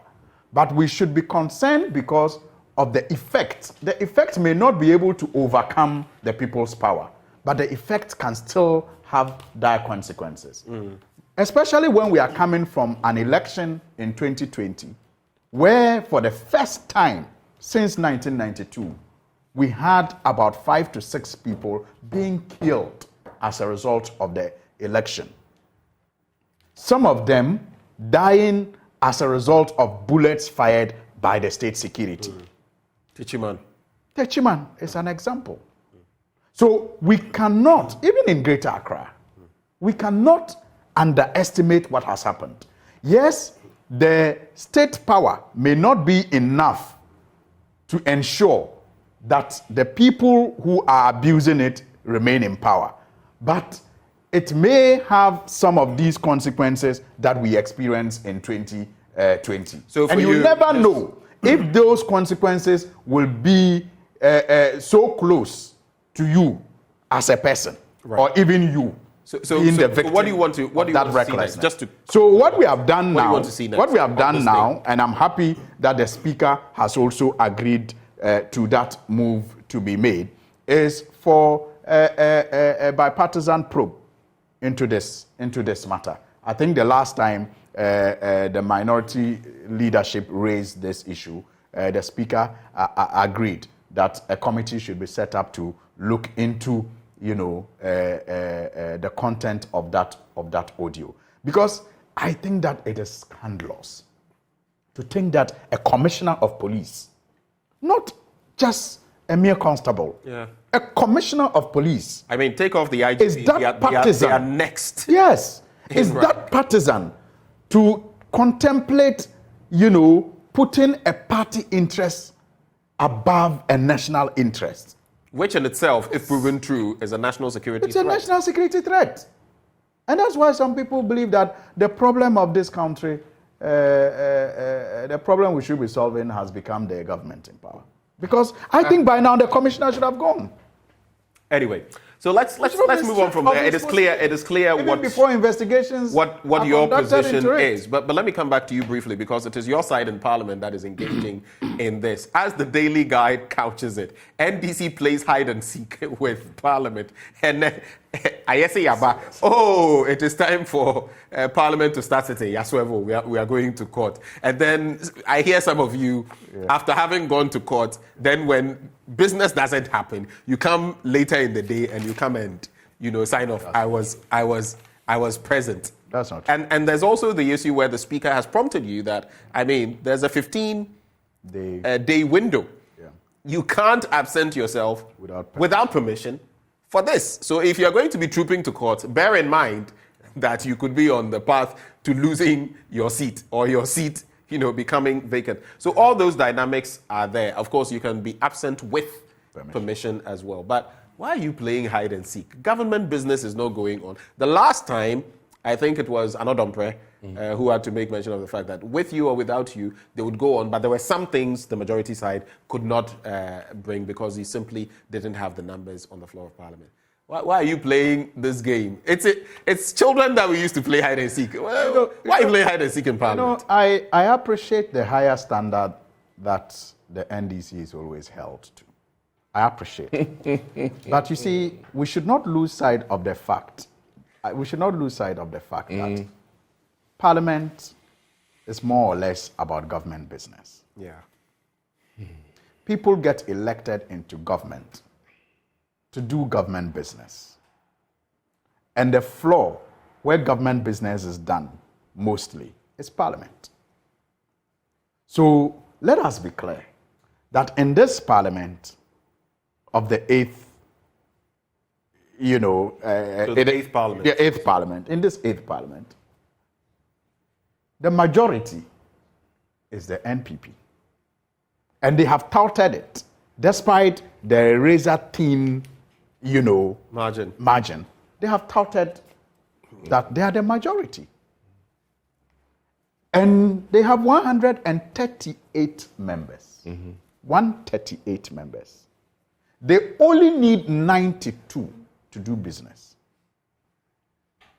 [SPEAKER 3] But we should be concerned because of the effect. The effect may not be able to overcome the people's power, but the effect can still have dire consequences. Especially when we are coming from an election in 2020, where for the first time since 1992, we had about 5 to 6 people being killed as a result of the election. Some of them dying as a result of bullets fired by the state security. Techiman is an example. So we cannot, even in Greater Accra, we cannot underestimate what has happened. Yes, the state power may not be enough to ensure that the people who are abusing it remain in power. But it may have some of these consequences that we experienced in 2020. And you never know if those consequences will be so close to you as a person, or even you being the victim.
[SPEAKER 1] What do you want to? What do you want to see next?
[SPEAKER 3] So what we have done now,
[SPEAKER 1] now,
[SPEAKER 3] and I'm happy that the speaker has also agreed to that move to be made, is for a bipartisan probe into this matter. I think the last time the minority leadership raised this issue, the speaker agreed that a committee should be set up to look into the content of that audio, because I think that it is scandalous to think that a commissioner of police, not just a mere constable.
[SPEAKER 1] Yeah.
[SPEAKER 3] A commissioner of police.
[SPEAKER 1] I mean, take off the IGP.
[SPEAKER 3] Is that partisan?
[SPEAKER 1] They are next.
[SPEAKER 3] Yes. Is that partisan to contemplate, putting a party interest above a national interest?
[SPEAKER 1] Which in itself, if proven true, is a national security threat.
[SPEAKER 3] It's a national security threat. And that's why some people believe that the problem of this country, the problem we should be solving has become the government in power. Because I think by now the commissioner should have gone.
[SPEAKER 1] Anyway, so let's move on from there. It is clear what
[SPEAKER 3] before investigations
[SPEAKER 1] what your position is. But let me come back to you briefly, because it is your side in Parliament that is engaging in this. As the Daily Guide couches it, NDC plays hide and seek with Parliament. And it is time for Parliament to start sitting. We are going to court. And then I hear some of you, after having gone to court, then when business doesn't happen, you come later in the day and you come and sign off. I was present.
[SPEAKER 3] That's not true.
[SPEAKER 1] And there's also the issue where the speaker has prompted you that there's a 15-day window.
[SPEAKER 3] Yeah.
[SPEAKER 1] You can't absent yourself without permission for this. So if you're going to be trooping to court, bear in mind that you could be on the path to losing your seat, or your seat becoming vacant. So all those dynamics are there. Of course, you can be absent with permission as well. But why are you playing hide and seek? Government business is not going on. The last time, I think it was Anodompre who had to make mention of the fact that with you or without you, they would go on. But there were some things the majority side could not bring because he simply didn't have the numbers on the floor of Parliament. Why are you playing this game? It's children that we used to play hide and seek. Why are you playing hide and seek in Parliament?
[SPEAKER 3] I appreciate the higher standard that the NDC is always held to. I appreciate it. But you see, we should not lose sight of the fact. That Parliament is more or less about government business.
[SPEAKER 1] Yeah.
[SPEAKER 3] People get elected into government to do government business. And the floor where government business is done mostly is Parliament. So let us be clear that in this Parliament of the eighth,
[SPEAKER 1] eighth Parliament.
[SPEAKER 3] The eighth Parliament, in this eighth Parliament, the majority is the NPP. And they have touted it, despite the razor-thin margin. They have touted that they are the majority. And they have 138 members. 138 members. They only need 92 to do business.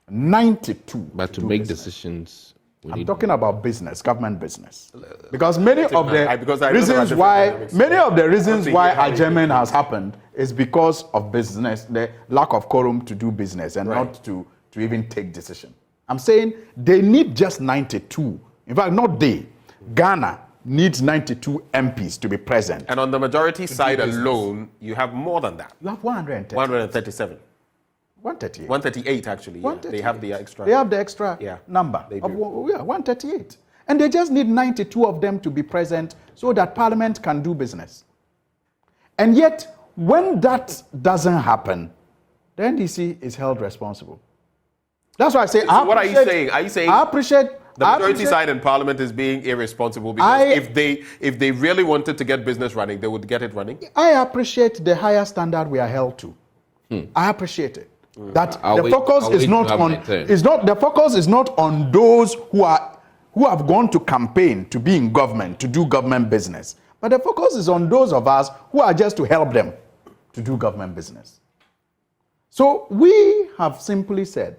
[SPEAKER 3] 92.
[SPEAKER 2] But to make decisions,
[SPEAKER 3] I'm talking about business, government business. Because many of the reasons why adjournment has happened is because of business, the lack of quorum to do business and not to even take decision. I'm saying they need just 92. In fact, not they. Ghana needs 92 MPs to be present.
[SPEAKER 1] And on the majority side alone, you have more than that.
[SPEAKER 3] You have 137. 138.
[SPEAKER 1] 138 actually. 138. They have the extra.
[SPEAKER 3] They have the extra number.
[SPEAKER 1] They do.
[SPEAKER 3] 138. And they just need 92 of them to be present so that Parliament can do business. And yet, when that doesn't happen, the NDC is held responsible. That's why I say,
[SPEAKER 1] what are you saying? Are you saying
[SPEAKER 3] I appreciate
[SPEAKER 1] the majority side in Parliament is being irresponsible because if they really wanted to get business running, they would get it running?
[SPEAKER 3] I appreciate the higher standard we are held to. I appreciate it. That the focus is not on those who have gone to campaign to be in government, to do government business. But the focus is on those of us who are just to help them to do government business. So we have simply said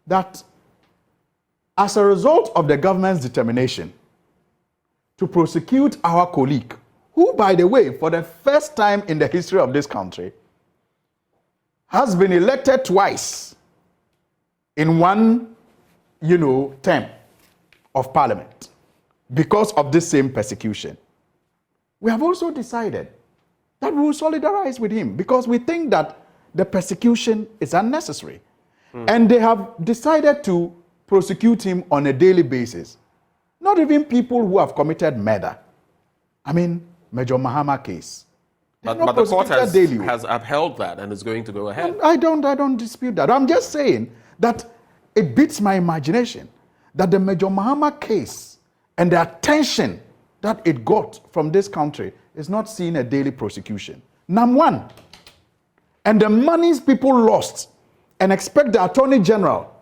[SPEAKER 3] that as a result of the government's determination to prosecute our colleague, who, by the way, for the first time in the history of this country, has been elected twice in one, term of Parliament because of this same persecution. We have also decided that we will solidarize with him because we think that the persecution is unnecessary. And they have decided to prosecute him on a daily basis. Not even people who have committed murder. I mean, Major Mahama case.
[SPEAKER 1] But
[SPEAKER 3] not
[SPEAKER 1] the court
[SPEAKER 3] prosecuted daily.
[SPEAKER 1] has upheld that and is going to go ahead.
[SPEAKER 3] I don't dispute that. I'm just saying that it beats my imagination that the Major Mahama case and the attention that it got from this country is not seeing a daily prosecution. Number one. And the monies people lost and expect the Attorney General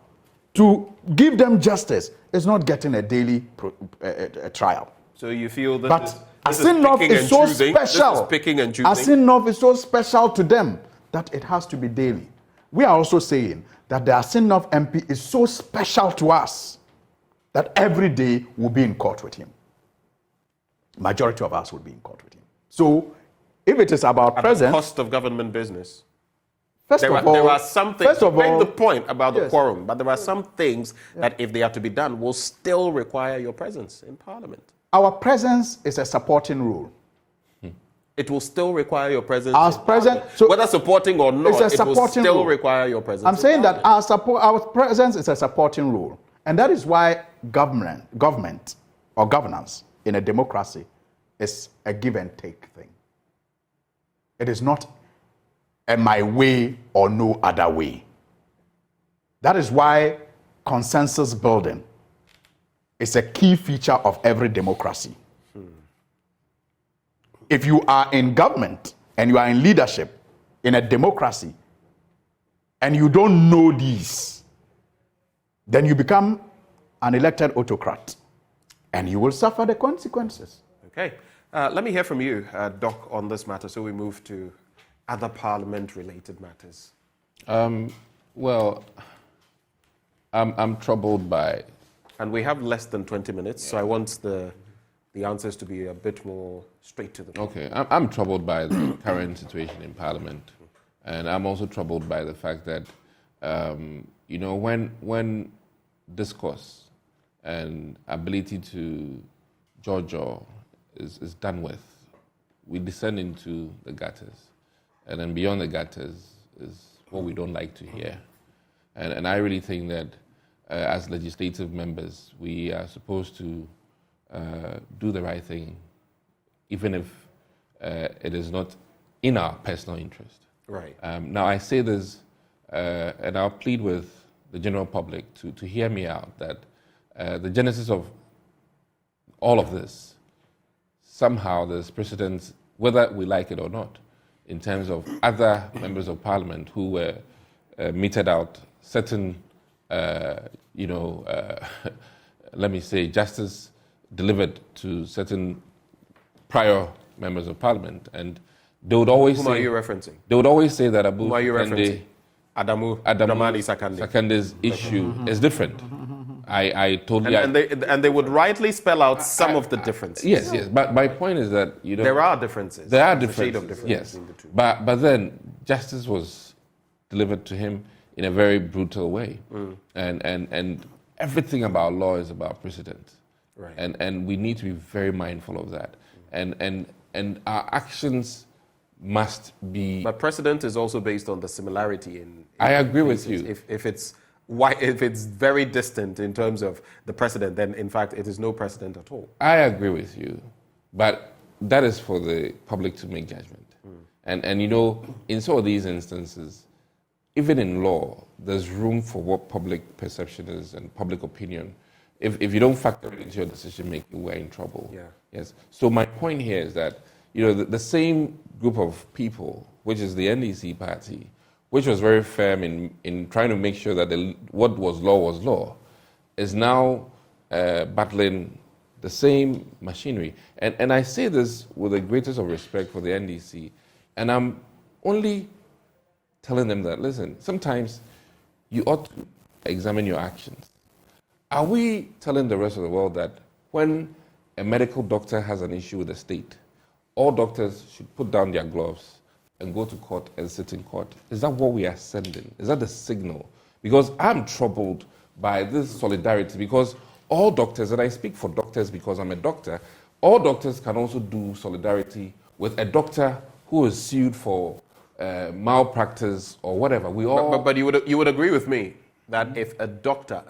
[SPEAKER 3] to give them justice is not getting a daily trial.
[SPEAKER 1] So you feel that
[SPEAKER 3] but Asinov is so special. Asinov is so special to them that it has to be daily. We are also saying that the Asinov MP is so special to us that every day we'll be in court with him. Majority of us will be in court with him. So if it is about presence,
[SPEAKER 1] the cost of government business.
[SPEAKER 3] There are
[SPEAKER 1] some things. You make the point about the quorum, but there are some things that, if they are to be done, will still require your presence in Parliament.
[SPEAKER 3] Our presence is a supporting role.
[SPEAKER 1] It will still require your presence.
[SPEAKER 3] So
[SPEAKER 1] whether supporting or not, it will still require your presence.
[SPEAKER 3] I'm saying that our presence is a supporting role, and that is why government or governance in a democracy is a give and take thing. It is not a my way or no other way. That is why consensus building is a key feature of every democracy. If you are in government and you are in leadership in a democracy and you don't know these, then you become an elected autocrat and you will suffer the consequences.
[SPEAKER 1] Okay. Let me hear from you, Doc, on this matter, so we move to other parliament-related matters.
[SPEAKER 2] Well, I'm troubled by...
[SPEAKER 1] And we have less than 20 minutes, so I want the answers to be a bit more straight to the point.
[SPEAKER 2] Okay, I'm troubled by the current situation in Parliament, and I'm also troubled by the fact that, when discourse and ability to judge is done with, we descend into the gutters. And then beyond the gutters is what we don't like to hear. And I really think that as legislative members, we are supposed to do the right thing, even if it is not in our personal interest.
[SPEAKER 1] Right.
[SPEAKER 2] Now, I say this, and I'll plead with the general public to hear me out, that the genesis of all of this, somehow there's precedence, whether we like it or not, in terms of other members of parliament who were meted out certain, let me say, justice delivered to certain prior members of parliament. And they would always
[SPEAKER 1] Whom
[SPEAKER 2] say...
[SPEAKER 1] are you referencing?
[SPEAKER 2] They would always say that
[SPEAKER 1] Whom are you referencing? Adamu
[SPEAKER 2] Sakande's issue is different. I totally...
[SPEAKER 1] And they would rightly spell out some of the differences.
[SPEAKER 2] Yes. But my point is that,
[SPEAKER 1] there are differences.
[SPEAKER 2] There are
[SPEAKER 1] differences. A shade of difference between the two.
[SPEAKER 2] But then justice was delivered to him in a very brutal way. And everything about law is about precedent.
[SPEAKER 1] Right.
[SPEAKER 2] And we need to be very mindful of that. And our actions must be...
[SPEAKER 1] But precedent is also based on the similarity in
[SPEAKER 2] I agree
[SPEAKER 1] cases.
[SPEAKER 2] with you.
[SPEAKER 1] If it's very distant in terms of the precedent, then in fact it is no precedent at all.
[SPEAKER 2] I agree with you, but that is for the public to make judgment. And in some of these instances, even in law, there's room for what public perception is and public opinion. If you don't factor it into your decision making, we're in trouble.
[SPEAKER 1] Yeah.
[SPEAKER 2] Yes. So my point here is that the same group of people, which is the NDC party, which was very firm in trying to make sure that what was law, is now battling the same machinery. And I say this with the greatest of respect for the NDC, and I'm only telling them that, listen, sometimes you ought to examine your actions. Are we telling the rest of the world that when a medical doctor has an issue with the state, all doctors should put down their gloves and go to court and sit in court? Is that what we are sending? Is that the signal? Because I'm troubled by this solidarity, because all doctors, and I speak for doctors because I'm a doctor, all doctors can also do solidarity with a doctor who is sued for malpractice or whatever.
[SPEAKER 1] But you would agree with me that if a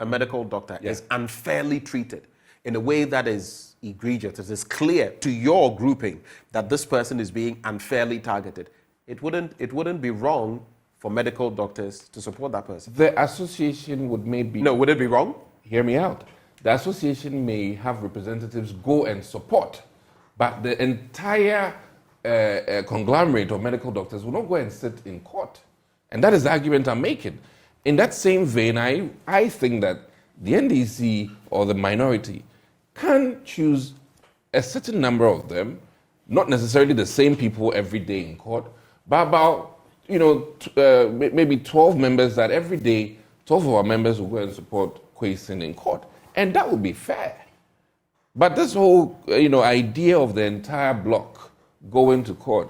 [SPEAKER 1] medical doctor, is unfairly treated in a way that is egregious, it is clear to your grouping that this person is being unfairly targeted, it wouldn't be wrong for medical doctors to support that person.
[SPEAKER 2] The association would maybe...
[SPEAKER 1] No, would it be wrong?
[SPEAKER 2] Hear me out. The association may have representatives go and support, but the entire conglomerate of medical doctors will not go and sit in court. And that is the argument I'm making. In that same vein, I think that the NDC or the minority can choose a certain number of them, not necessarily the same people every day in court, but about maybe 12 members that every day 12 of our members will go and support Kwesi in court, and that would be fair. But this whole idea of the entire bloc going to court,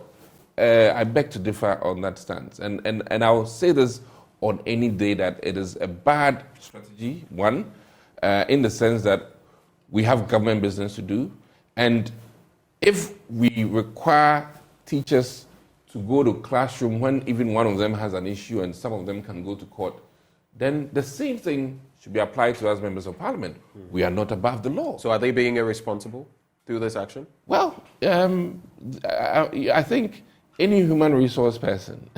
[SPEAKER 2] I beg to differ on that stance, and I'll say this on any day that it is a bad strategy. One, in the sense that we have government business to do, and if we require teachers to go to classroom when even one of them has an issue and some of them can go to court, then the same thing should be applied to us members of parliament. We are not above the law.
[SPEAKER 1] So are they being irresponsible through this action?
[SPEAKER 2] Well, I think any human resource person,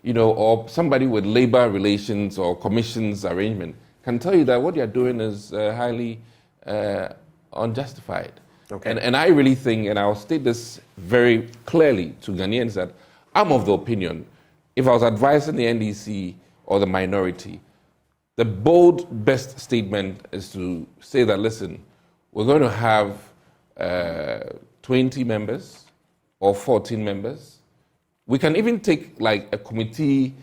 [SPEAKER 2] or somebody with labor relations or commissions arrangement can tell you that what you're doing is highly unjustified.
[SPEAKER 1] Okay.
[SPEAKER 2] And I really think, and I'll state this very clearly to Ghanaians, that I'm of the opinion, if I was advising the NDC or the minority, the bold best statement is to say that, listen, we're going to have 20 members or 14 members. We can even take like a committee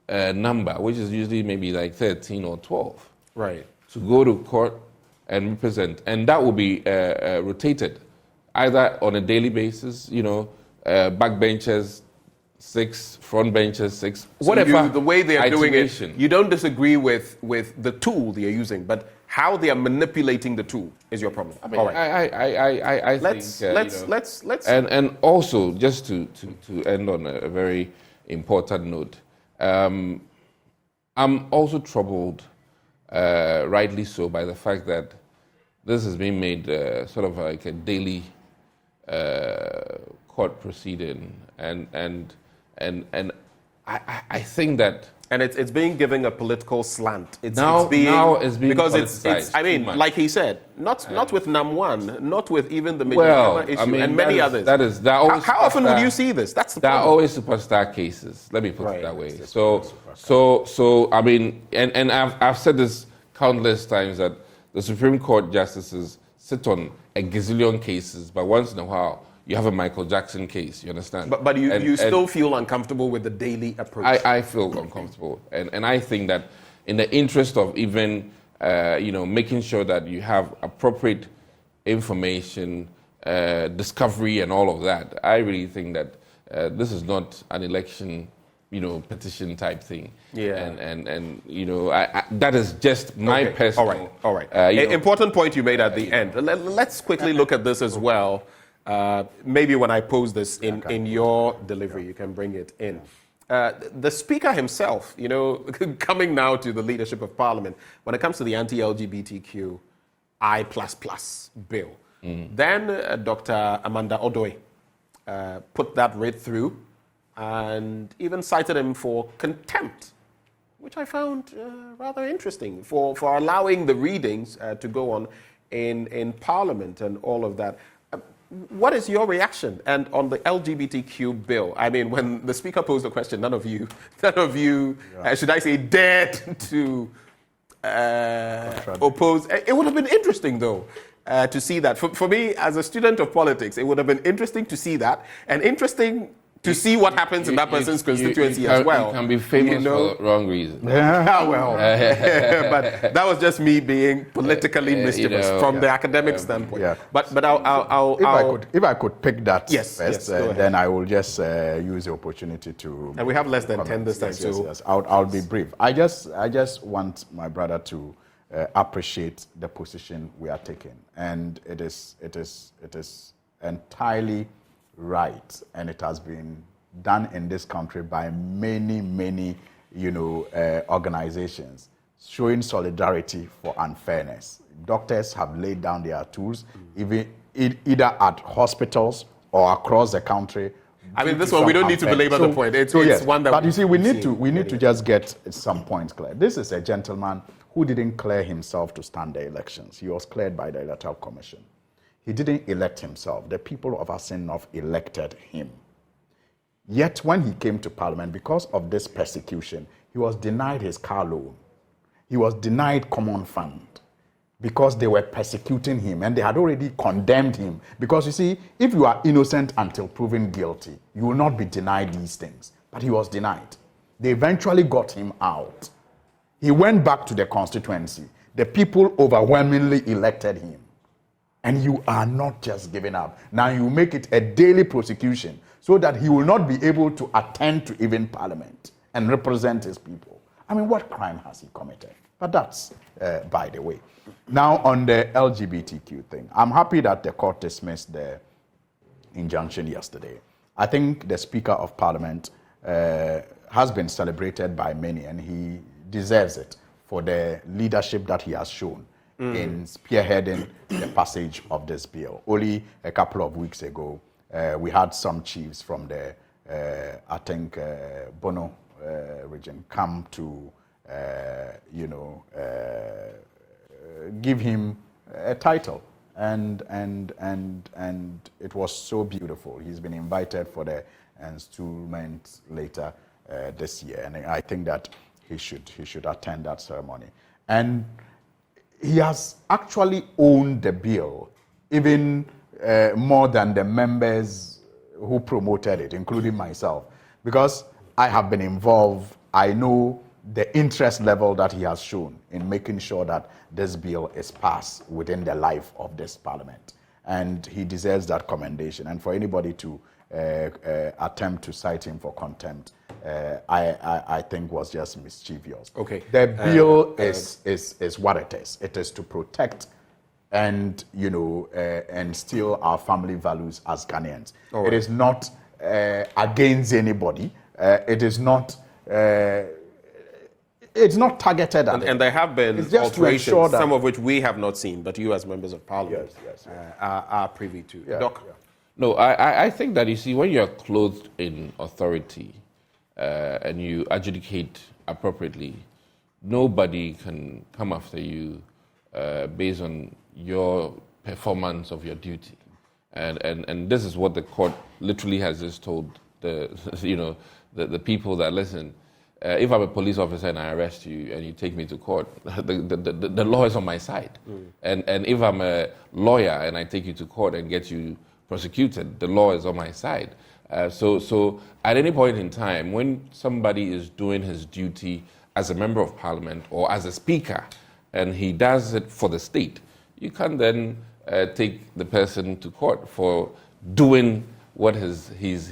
[SPEAKER 2] number, which is usually maybe like 13 or 12.
[SPEAKER 1] Right.
[SPEAKER 2] To go to court and represent. And that will be rotated, either on a daily basis, backbenchers, 6, front benches, 6, whatever.
[SPEAKER 1] The way they are doing it,
[SPEAKER 2] iteration.
[SPEAKER 1] you don't disagree with the tool they are using, but how they are manipulating the tool is your problem.
[SPEAKER 2] I mean,
[SPEAKER 1] all right.
[SPEAKER 2] I
[SPEAKER 1] Let's
[SPEAKER 2] and also just to end on a very important note, I'm also troubled, rightly so, by the fact that this has been made sort of like a daily court proceeding, and I think that.
[SPEAKER 1] And it's being given a political slant. It's being because it's I mean, like he said, not with NAM1, not with even the Major issue, and many others. How often would you see this? That's the problem.
[SPEAKER 2] There are always superstar cases. Let me put it that way. So I mean, and I've said this countless times that the Supreme Court justices sit on a gazillion cases, but once in a while you have a Michael Jackson case, you understand?
[SPEAKER 1] But you still feel uncomfortable with the daily approach?
[SPEAKER 2] I feel uncomfortable. And I think that in the interest of even, making sure that you have appropriate information, discovery and all of that, I really think that this is not an election, petition type thing.
[SPEAKER 1] Yeah.
[SPEAKER 2] And that is just my personal...
[SPEAKER 1] All right. Important point you made at the end. Let's quickly look at this as well. Maybe when I pose this in your delivery, you can bring it in. The Speaker himself, coming now to the leadership of Parliament, when it comes to the anti-LGBTQI++ bill, then Dr. Amanda Odoi put that right through and even cited him for contempt, which I found rather interesting, for allowing the readings to go on in Parliament and all of that. What is your reaction? And on the LGBTQ bill, I mean, when the Speaker posed the question, none of you, should I say, dared to oppose. It would have been interesting, though, to see that. For me, as a student of politics, it would have been interesting to see that, and interesting to see what happens in that person's constituency as well.
[SPEAKER 2] You can be famous for the wrong reason.
[SPEAKER 1] Yeah, well, but that was just me being politically mischievous from the academic standpoint. Yeah. But
[SPEAKER 3] if I could pick that first, then I will just use the opportunity to.
[SPEAKER 1] And we have less than 10 this time,
[SPEAKER 3] yes. I'll be brief. I just want my brother to appreciate the position we are taking, and it is entirely right, and it has been done in this country by many organizations showing solidarity for unfairness. Doctors have laid down their tools, even either at hospitals or across the country.
[SPEAKER 1] I mean, this one, we don't need to belabor the point. It's
[SPEAKER 3] yes,
[SPEAKER 1] one that...
[SPEAKER 3] But you see, we need to just get some points clear. This is a gentleman who didn't clear himself to stand the elections. He was cleared by the Electoral Commission. He didn't elect himself. The people of Asin elected him. Yet when he came to Parliament, because of this persecution, he was denied his car loan. He was denied common fund because they were persecuting him and they had already condemned him. Because you see, if you are innocent until proven guilty, you will not be denied these things. But he was denied. They eventually got him out. He went back to the constituency. The people overwhelmingly elected him. And you are not just giving up. Now you make it a daily prosecution so that he will not be able to attend to even Parliament and represent his people. I mean, what crime has he committed? But that's by the way. Now on the LGBTQ thing, I'm happy that the court dismissed the injunction yesterday. I think the Speaker of Parliament has been celebrated by many, and he deserves it for the leadership that he has shown in spearheading the passage of this bill. Only a couple of weeks ago, we had some chiefs from the, I think, Bono region come to, give him a title. And it was so beautiful. He's been invited for the installment later this year. And I think that he should attend that ceremony. And he has actually owned the bill, even more than the members who promoted it, including myself. Because I have been involved, I know the interest level that he has shown in making sure that this bill is passed within the life of this parliament. And he deserves that commendation. And for anybody to attempt to cite him for contempt, I think was just mischievous.
[SPEAKER 1] Okay.
[SPEAKER 3] The bill is what it is. It is to protect and and still our family values as Ghanaians. Right. It is not against anybody. It is not. It's not targeted at
[SPEAKER 1] and there have been alterations, some of which we have not seen, but you as members of parliament are privy to.
[SPEAKER 3] Yeah,
[SPEAKER 1] Doc?
[SPEAKER 3] yeah.
[SPEAKER 2] No, I think that, you see, when you're clothed in authority and you adjudicate appropriately, nobody can come after you based on your performance of your duty. And this is what the court literally has just told the people that listen. If I'm a police officer and I arrest you and you take me to court, the law is on my side. And if I'm a lawyer and I take you to court and get you prosecuted, the law is on my side. So at any point in time, when somebody is doing his duty as a member of parliament or as a speaker, and he does it for the state, you can then take the person to court for doing what he's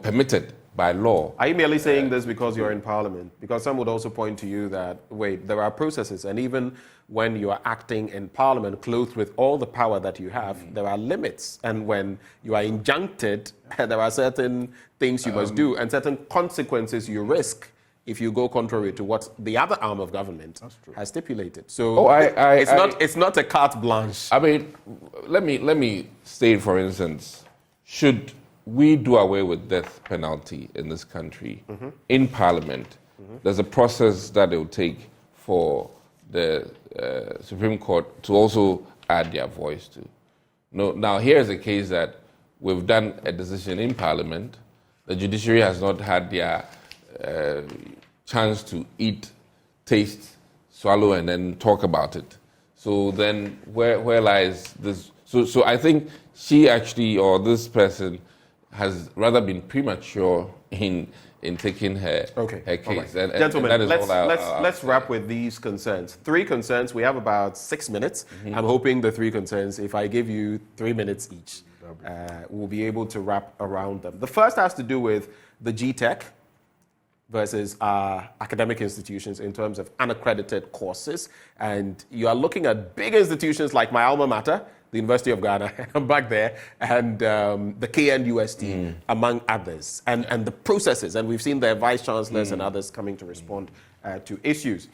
[SPEAKER 2] permitted by law.
[SPEAKER 1] Are you merely saying this because you're in parliament? Because some would also point to you that, wait, there are processes, and even when you are acting in parliament, clothed with all the power that you have, there are limits. And when you are injuncted, there are certain things you must do and certain consequences you risk if you go contrary to what the other arm of government has stipulated. So it's not a carte blanche.
[SPEAKER 2] I mean, let me say, for instance, should we do away with death penalty in this country, in parliament, there's a process that it will take for the Supreme Court to also add their voice to. No, now, here's a case that we've done a decision in parliament. The judiciary has not had their chance to eat, taste, swallow, and then talk about it. So then where lies this? So I think she actually, or this person, has rather been premature in taking her case.
[SPEAKER 1] Right.
[SPEAKER 2] And
[SPEAKER 1] gentlemen, let's wrap with these concerns. 3 concerns. We have about 6 minutes. I'm hoping the 3 concerns, if I give you 3 minutes each, we'll be able to wrap around them. The first has to do with the GTech versus academic institutions in terms of unaccredited courses. And you are looking at big institutions like my alma mater, the University of Ghana, I'm back there, and the KNUST, among others, and the processes. And we've seen their vice chancellors and others coming to respond to issues.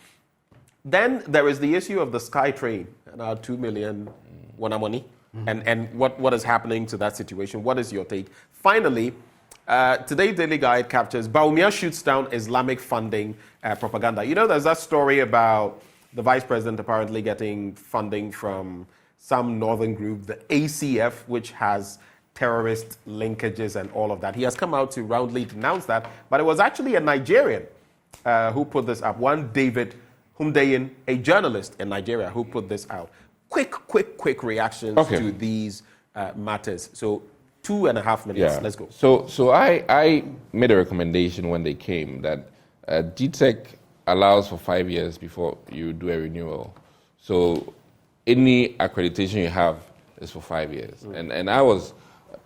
[SPEAKER 1] Then there is the issue of the Sky Train and our 2 million Wanamoni and what is happening to that situation. What is your take? Finally, today's Daily Guide captures Bawumia shoots down Islamic funding propaganda. You know, there's that story about the vice president apparently getting funding from some northern group, the ACF, which has terrorist linkages and all of that. He has come out to roundly denounce that, but it was actually a Nigerian who put this up. One David Humdeyin, a journalist in Nigeria, who put this out. Quick reactions to these matters. So 2.5 minutes. Let's go.
[SPEAKER 2] So I made a recommendation when they came that GTEC allows for 5 years before you do a renewal. So any accreditation you have is for 5 years. And I was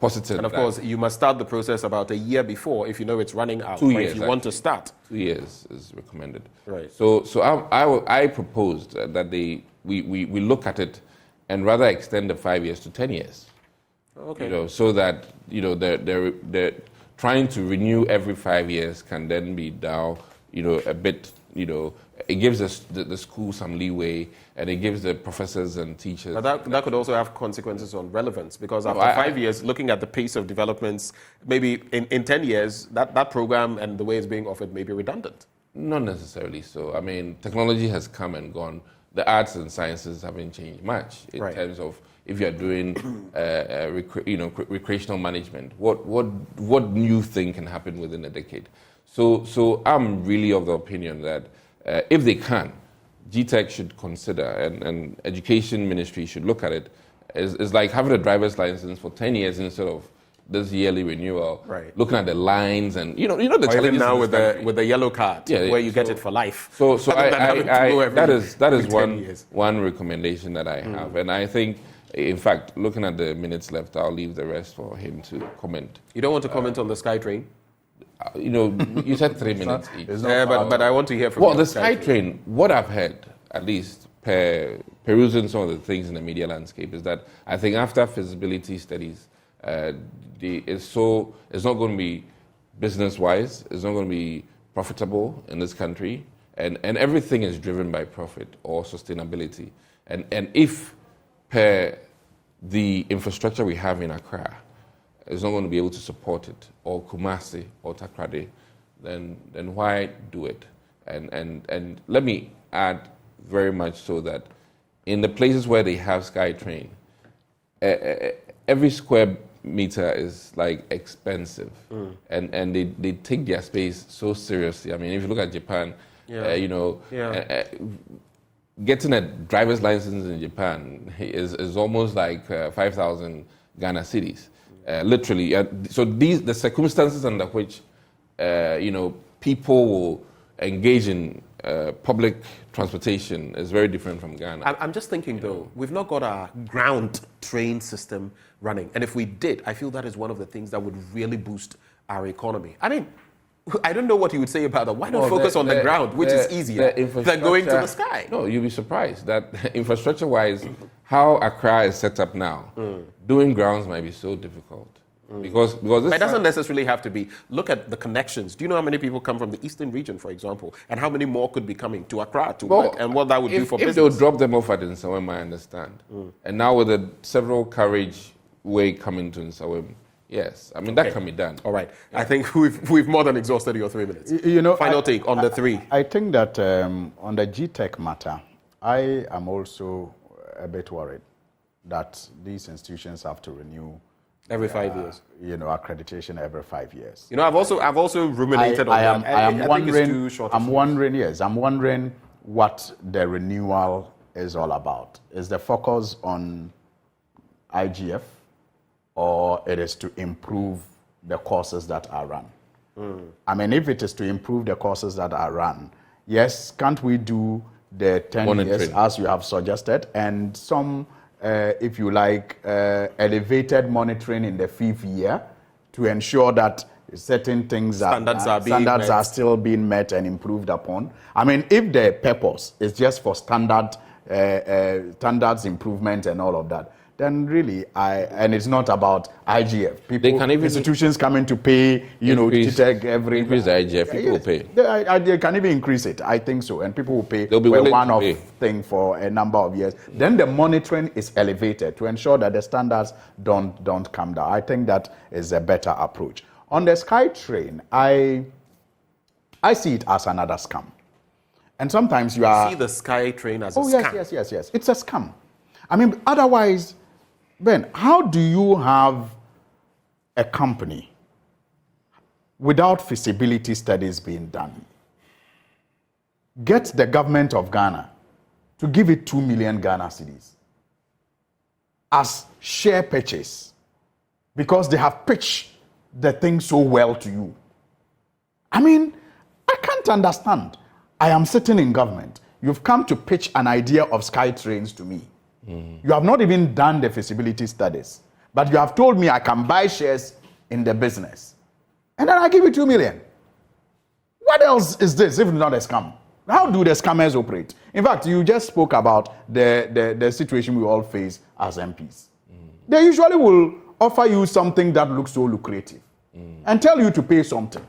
[SPEAKER 2] positive.
[SPEAKER 1] And of course, you must start the process about a year before if you know it's running out.
[SPEAKER 2] 2 years.
[SPEAKER 1] If you want to start.
[SPEAKER 2] 2 years is recommended.
[SPEAKER 1] Right.
[SPEAKER 2] So I proposed that we look at it and rather extend the 5 years to 10 years.
[SPEAKER 1] Okay.
[SPEAKER 2] You know, so that they're trying to renew every 5 years can then be down, a bit. It gives the school some leeway, and it gives the professors and teachers.
[SPEAKER 1] But that could also have consequences on relevance, because after 5 years, looking at the pace of developments, maybe in 10 years, that program and the way it's being offered may be redundant.
[SPEAKER 2] Not necessarily so. I mean, technology has come and gone. The arts and sciences haven't changed much in terms of if you're doing recreational management. What new thing can happen within a decade? So I'm really of the opinion that if they can, GTEC should consider, and education ministry should look at it. It's like having a driver's license for 10 years instead of this yearly renewal.
[SPEAKER 1] Right.
[SPEAKER 2] Looking at the lines and the
[SPEAKER 1] or
[SPEAKER 2] challenges
[SPEAKER 1] even now with the yellow card, where you get it for life.
[SPEAKER 2] So that is one recommendation that I have, and I think. In fact, looking at the minutes left, I'll leave the rest for him to comment.
[SPEAKER 1] You don't want to comment on the SkyTrain?
[SPEAKER 2] You said 3 minutes each.
[SPEAKER 1] But I want to hear from you.
[SPEAKER 2] Well, the SkyTrain, what I've heard, at least perusing some of the things in the media landscape, is that I think after feasibility studies, it's not going to be business-wise, it's not going to be profitable in this country, and everything is driven by profit or sustainability. And if the infrastructure we have in Accra is not going to be able to support it, or Kumasi or Takrady, then why do it? And let me add very much so that in the places where they have SkyTrain, every square meter is like expensive, and they take their space so seriously. I mean, if you look at Japan, getting a driver's license in Japan is almost like 5,000 Ghana cedis, literally. So the circumstances under which people will engage in public transportation is very different from Ghana.
[SPEAKER 1] I'm just thinking though, we've not got a ground train system running, and if we did, I feel that is one of the things that would really boost our economy. I mean, I don't know what you would say about that. Why not focus on the ground, which is easier than going to the sky?
[SPEAKER 2] No, you'll be surprised that infrastructure-wise, how Accra is set up now, doing grounds might be so difficult. Because this
[SPEAKER 1] it doesn't necessarily have to be. Look at the connections. Do you know how many people come from the eastern region, for example, and how many more could be coming to Accra to work, and what that would do for business?
[SPEAKER 2] If they'll drop them off at Nsawam, I understand. And now with the several carriage way coming to Nsawam, yes, I mean, that can be done.
[SPEAKER 1] All right. I think we've more than exhausted your 3 minutes. Final take on the three.
[SPEAKER 3] I think that on the GTEC matter, I am also a bit worried that these institutions have to renew
[SPEAKER 1] every 5 years.
[SPEAKER 3] Accreditation every 5 years.
[SPEAKER 1] I've also ruminated on that.
[SPEAKER 3] I'm wondering what the renewal is all about. Is the focus on IGF, or it is to improve the courses that are run? I mean, if it is to improve the courses that are run, yes, can't we do the 10 years as you have suggested, and some, if you like, elevated monitoring in the 5th year to ensure that certain things standards are still being met and improved upon? I mean, if the purpose is just for standards improvement and all of that, then really, and it's not about IGF. People,
[SPEAKER 2] They can even
[SPEAKER 3] institutions coming to pay,
[SPEAKER 2] increase
[SPEAKER 3] the
[SPEAKER 2] IGF, people will pay.
[SPEAKER 3] They can even increase it, I think so, and people will pay
[SPEAKER 2] They'll be
[SPEAKER 3] for a
[SPEAKER 2] willing to
[SPEAKER 3] one-off
[SPEAKER 2] pay.
[SPEAKER 3] thing for a number of years. Then the monitoring is elevated to ensure that the standards don't come down. I think that is a better approach. On the SkyTrain, I see it as another scam. And sometimes you are...
[SPEAKER 1] See the SkyTrain as a
[SPEAKER 3] Oh,
[SPEAKER 1] scam.
[SPEAKER 3] yes. It's a scam. I mean, otherwise, Ben, how do you have a company without feasibility studies being done? Get the government of Ghana to give it 2 million Ghana cedis as share purchase because they have pitched the thing so well to you. I mean, I can't understand. I am sitting in government. You've come to pitch an idea of SkyTrains to me. You have not even done the feasibility studies, but you have told me I can buy shares in the business. And then I give you 2 million. What else is this if not a scam? How do the scammers operate? In fact, you just spoke about the situation we all face as MPs. They usually will offer you something that looks so lucrative and tell you to pay something.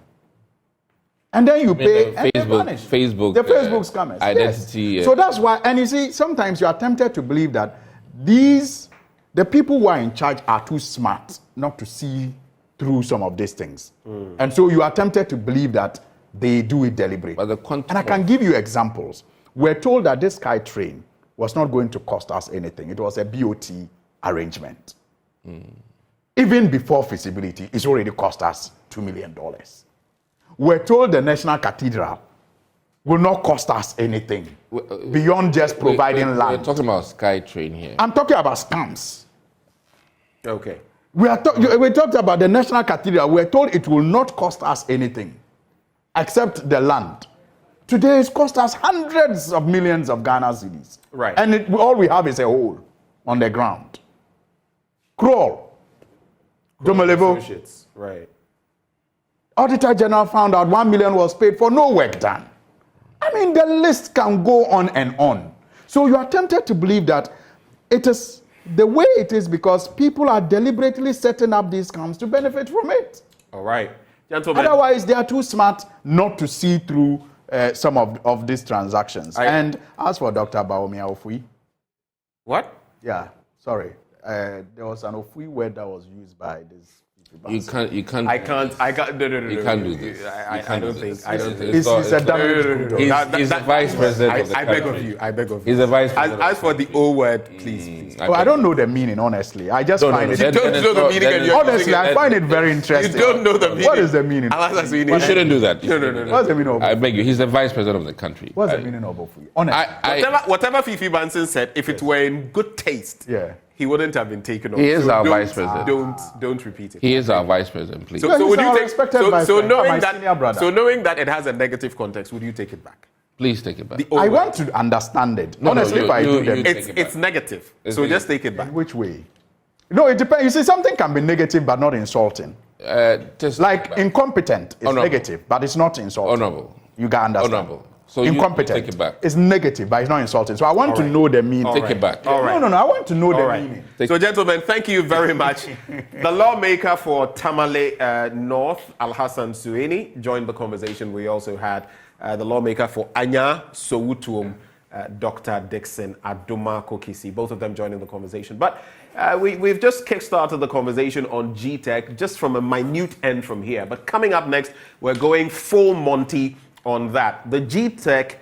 [SPEAKER 3] And then you pay and they vanish. The Facebook scammers.
[SPEAKER 2] Identity.
[SPEAKER 3] Yes. So that's why, and you see, sometimes you are tempted to believe that the people who are in charge are too smart not to see through some of these things. And so you are tempted to believe that they do it deliberately.
[SPEAKER 2] But
[SPEAKER 3] and I can give you examples. We're told that this SkyTrain was not going to cost us anything. It was a BOT arrangement. Even before feasibility, it's already cost us $2 million. We're told the National Cathedral will not cost us anything beyond just providing land.
[SPEAKER 2] We're talking about SkyTrain here.
[SPEAKER 3] I'm talking about scams.
[SPEAKER 1] Okay.
[SPEAKER 3] We talked about the National Cathedral. We're told it will not cost us anything except the land. Today, it's cost us hundreds of millions of Ghana cedis.
[SPEAKER 1] Right.
[SPEAKER 3] And all we have is a hole on the ground. Crawl. Domelevo.
[SPEAKER 1] Associates. Right.
[SPEAKER 3] Auditor General found out 1 million was paid for no work done. I mean, the list can go on and on. So you are tempted to believe that it is the way it is because people are deliberately setting up these scams to benefit from it.
[SPEAKER 1] All right. Gentlemen.
[SPEAKER 3] Otherwise, they are too smart not to see through some of these transactions. And as for Dr. Bawumia Ofui.
[SPEAKER 1] What?
[SPEAKER 3] Yeah, sorry. There was an Ofui word that was used by this.
[SPEAKER 2] You can't.
[SPEAKER 1] No.
[SPEAKER 2] You can't do this.
[SPEAKER 1] I don't think.
[SPEAKER 3] He's a damage.
[SPEAKER 2] He's the vice president of the country.
[SPEAKER 1] I beg of you.
[SPEAKER 2] He's the vice president.
[SPEAKER 1] As for the O word, please.
[SPEAKER 3] Well, I don't know the meaning, honestly. I just find it.
[SPEAKER 1] You don't know the meaning and you're
[SPEAKER 3] Honestly, I find it very interesting.
[SPEAKER 1] You don't know the meaning.
[SPEAKER 3] What is the meaning?
[SPEAKER 2] We shouldn't do that.
[SPEAKER 1] No.
[SPEAKER 3] What's the meaning of
[SPEAKER 2] I beg you. He's the vice president of the country.
[SPEAKER 3] What's the meaning of Ofui? Honestly.
[SPEAKER 1] Whatever Fifi Banson said, if it were in good taste, he wouldn't have been taken off.
[SPEAKER 2] He is our vice president.
[SPEAKER 1] Don't repeat it.
[SPEAKER 2] He is our vice president, please.
[SPEAKER 3] So would you take
[SPEAKER 1] knowing that it has a negative context, would you take it back?
[SPEAKER 2] Please take it back.
[SPEAKER 3] I want to understand it. Honestly, if I do them,
[SPEAKER 1] it's negative. So just take it back.
[SPEAKER 3] In which way? No, it depends. You see, something can be negative but not insulting.
[SPEAKER 2] Just
[SPEAKER 3] like incompetent is negative, but it's not insulting.
[SPEAKER 2] Honorable.
[SPEAKER 3] You can understand.
[SPEAKER 2] Honorable. So
[SPEAKER 3] incompetent.
[SPEAKER 2] You take it back.
[SPEAKER 3] It's negative, but it's not insulting. So I want to know the meaning.
[SPEAKER 2] Take it back.
[SPEAKER 3] No. I want to know the meaning.
[SPEAKER 1] So, gentlemen, thank you very much. The lawmaker for Tamale North, Alhassan Suhuyini, joined the conversation. We also had the lawmaker for Anya Sowutuom, Dr. Dixon Adoma Kokisi, both of them joining the conversation. But we've just kickstarted the conversation on GTech, just from a minute end from here. But coming up next, we're going full Monty on that. The GTech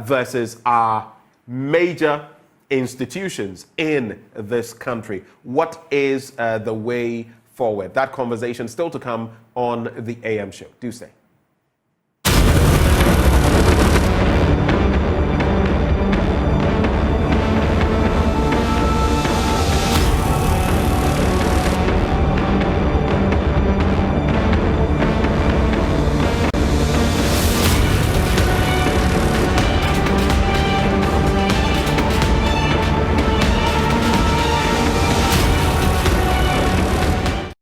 [SPEAKER 1] versus our major institutions in this country. What is the way forward? That conversation still to come on the AM show. Do stay.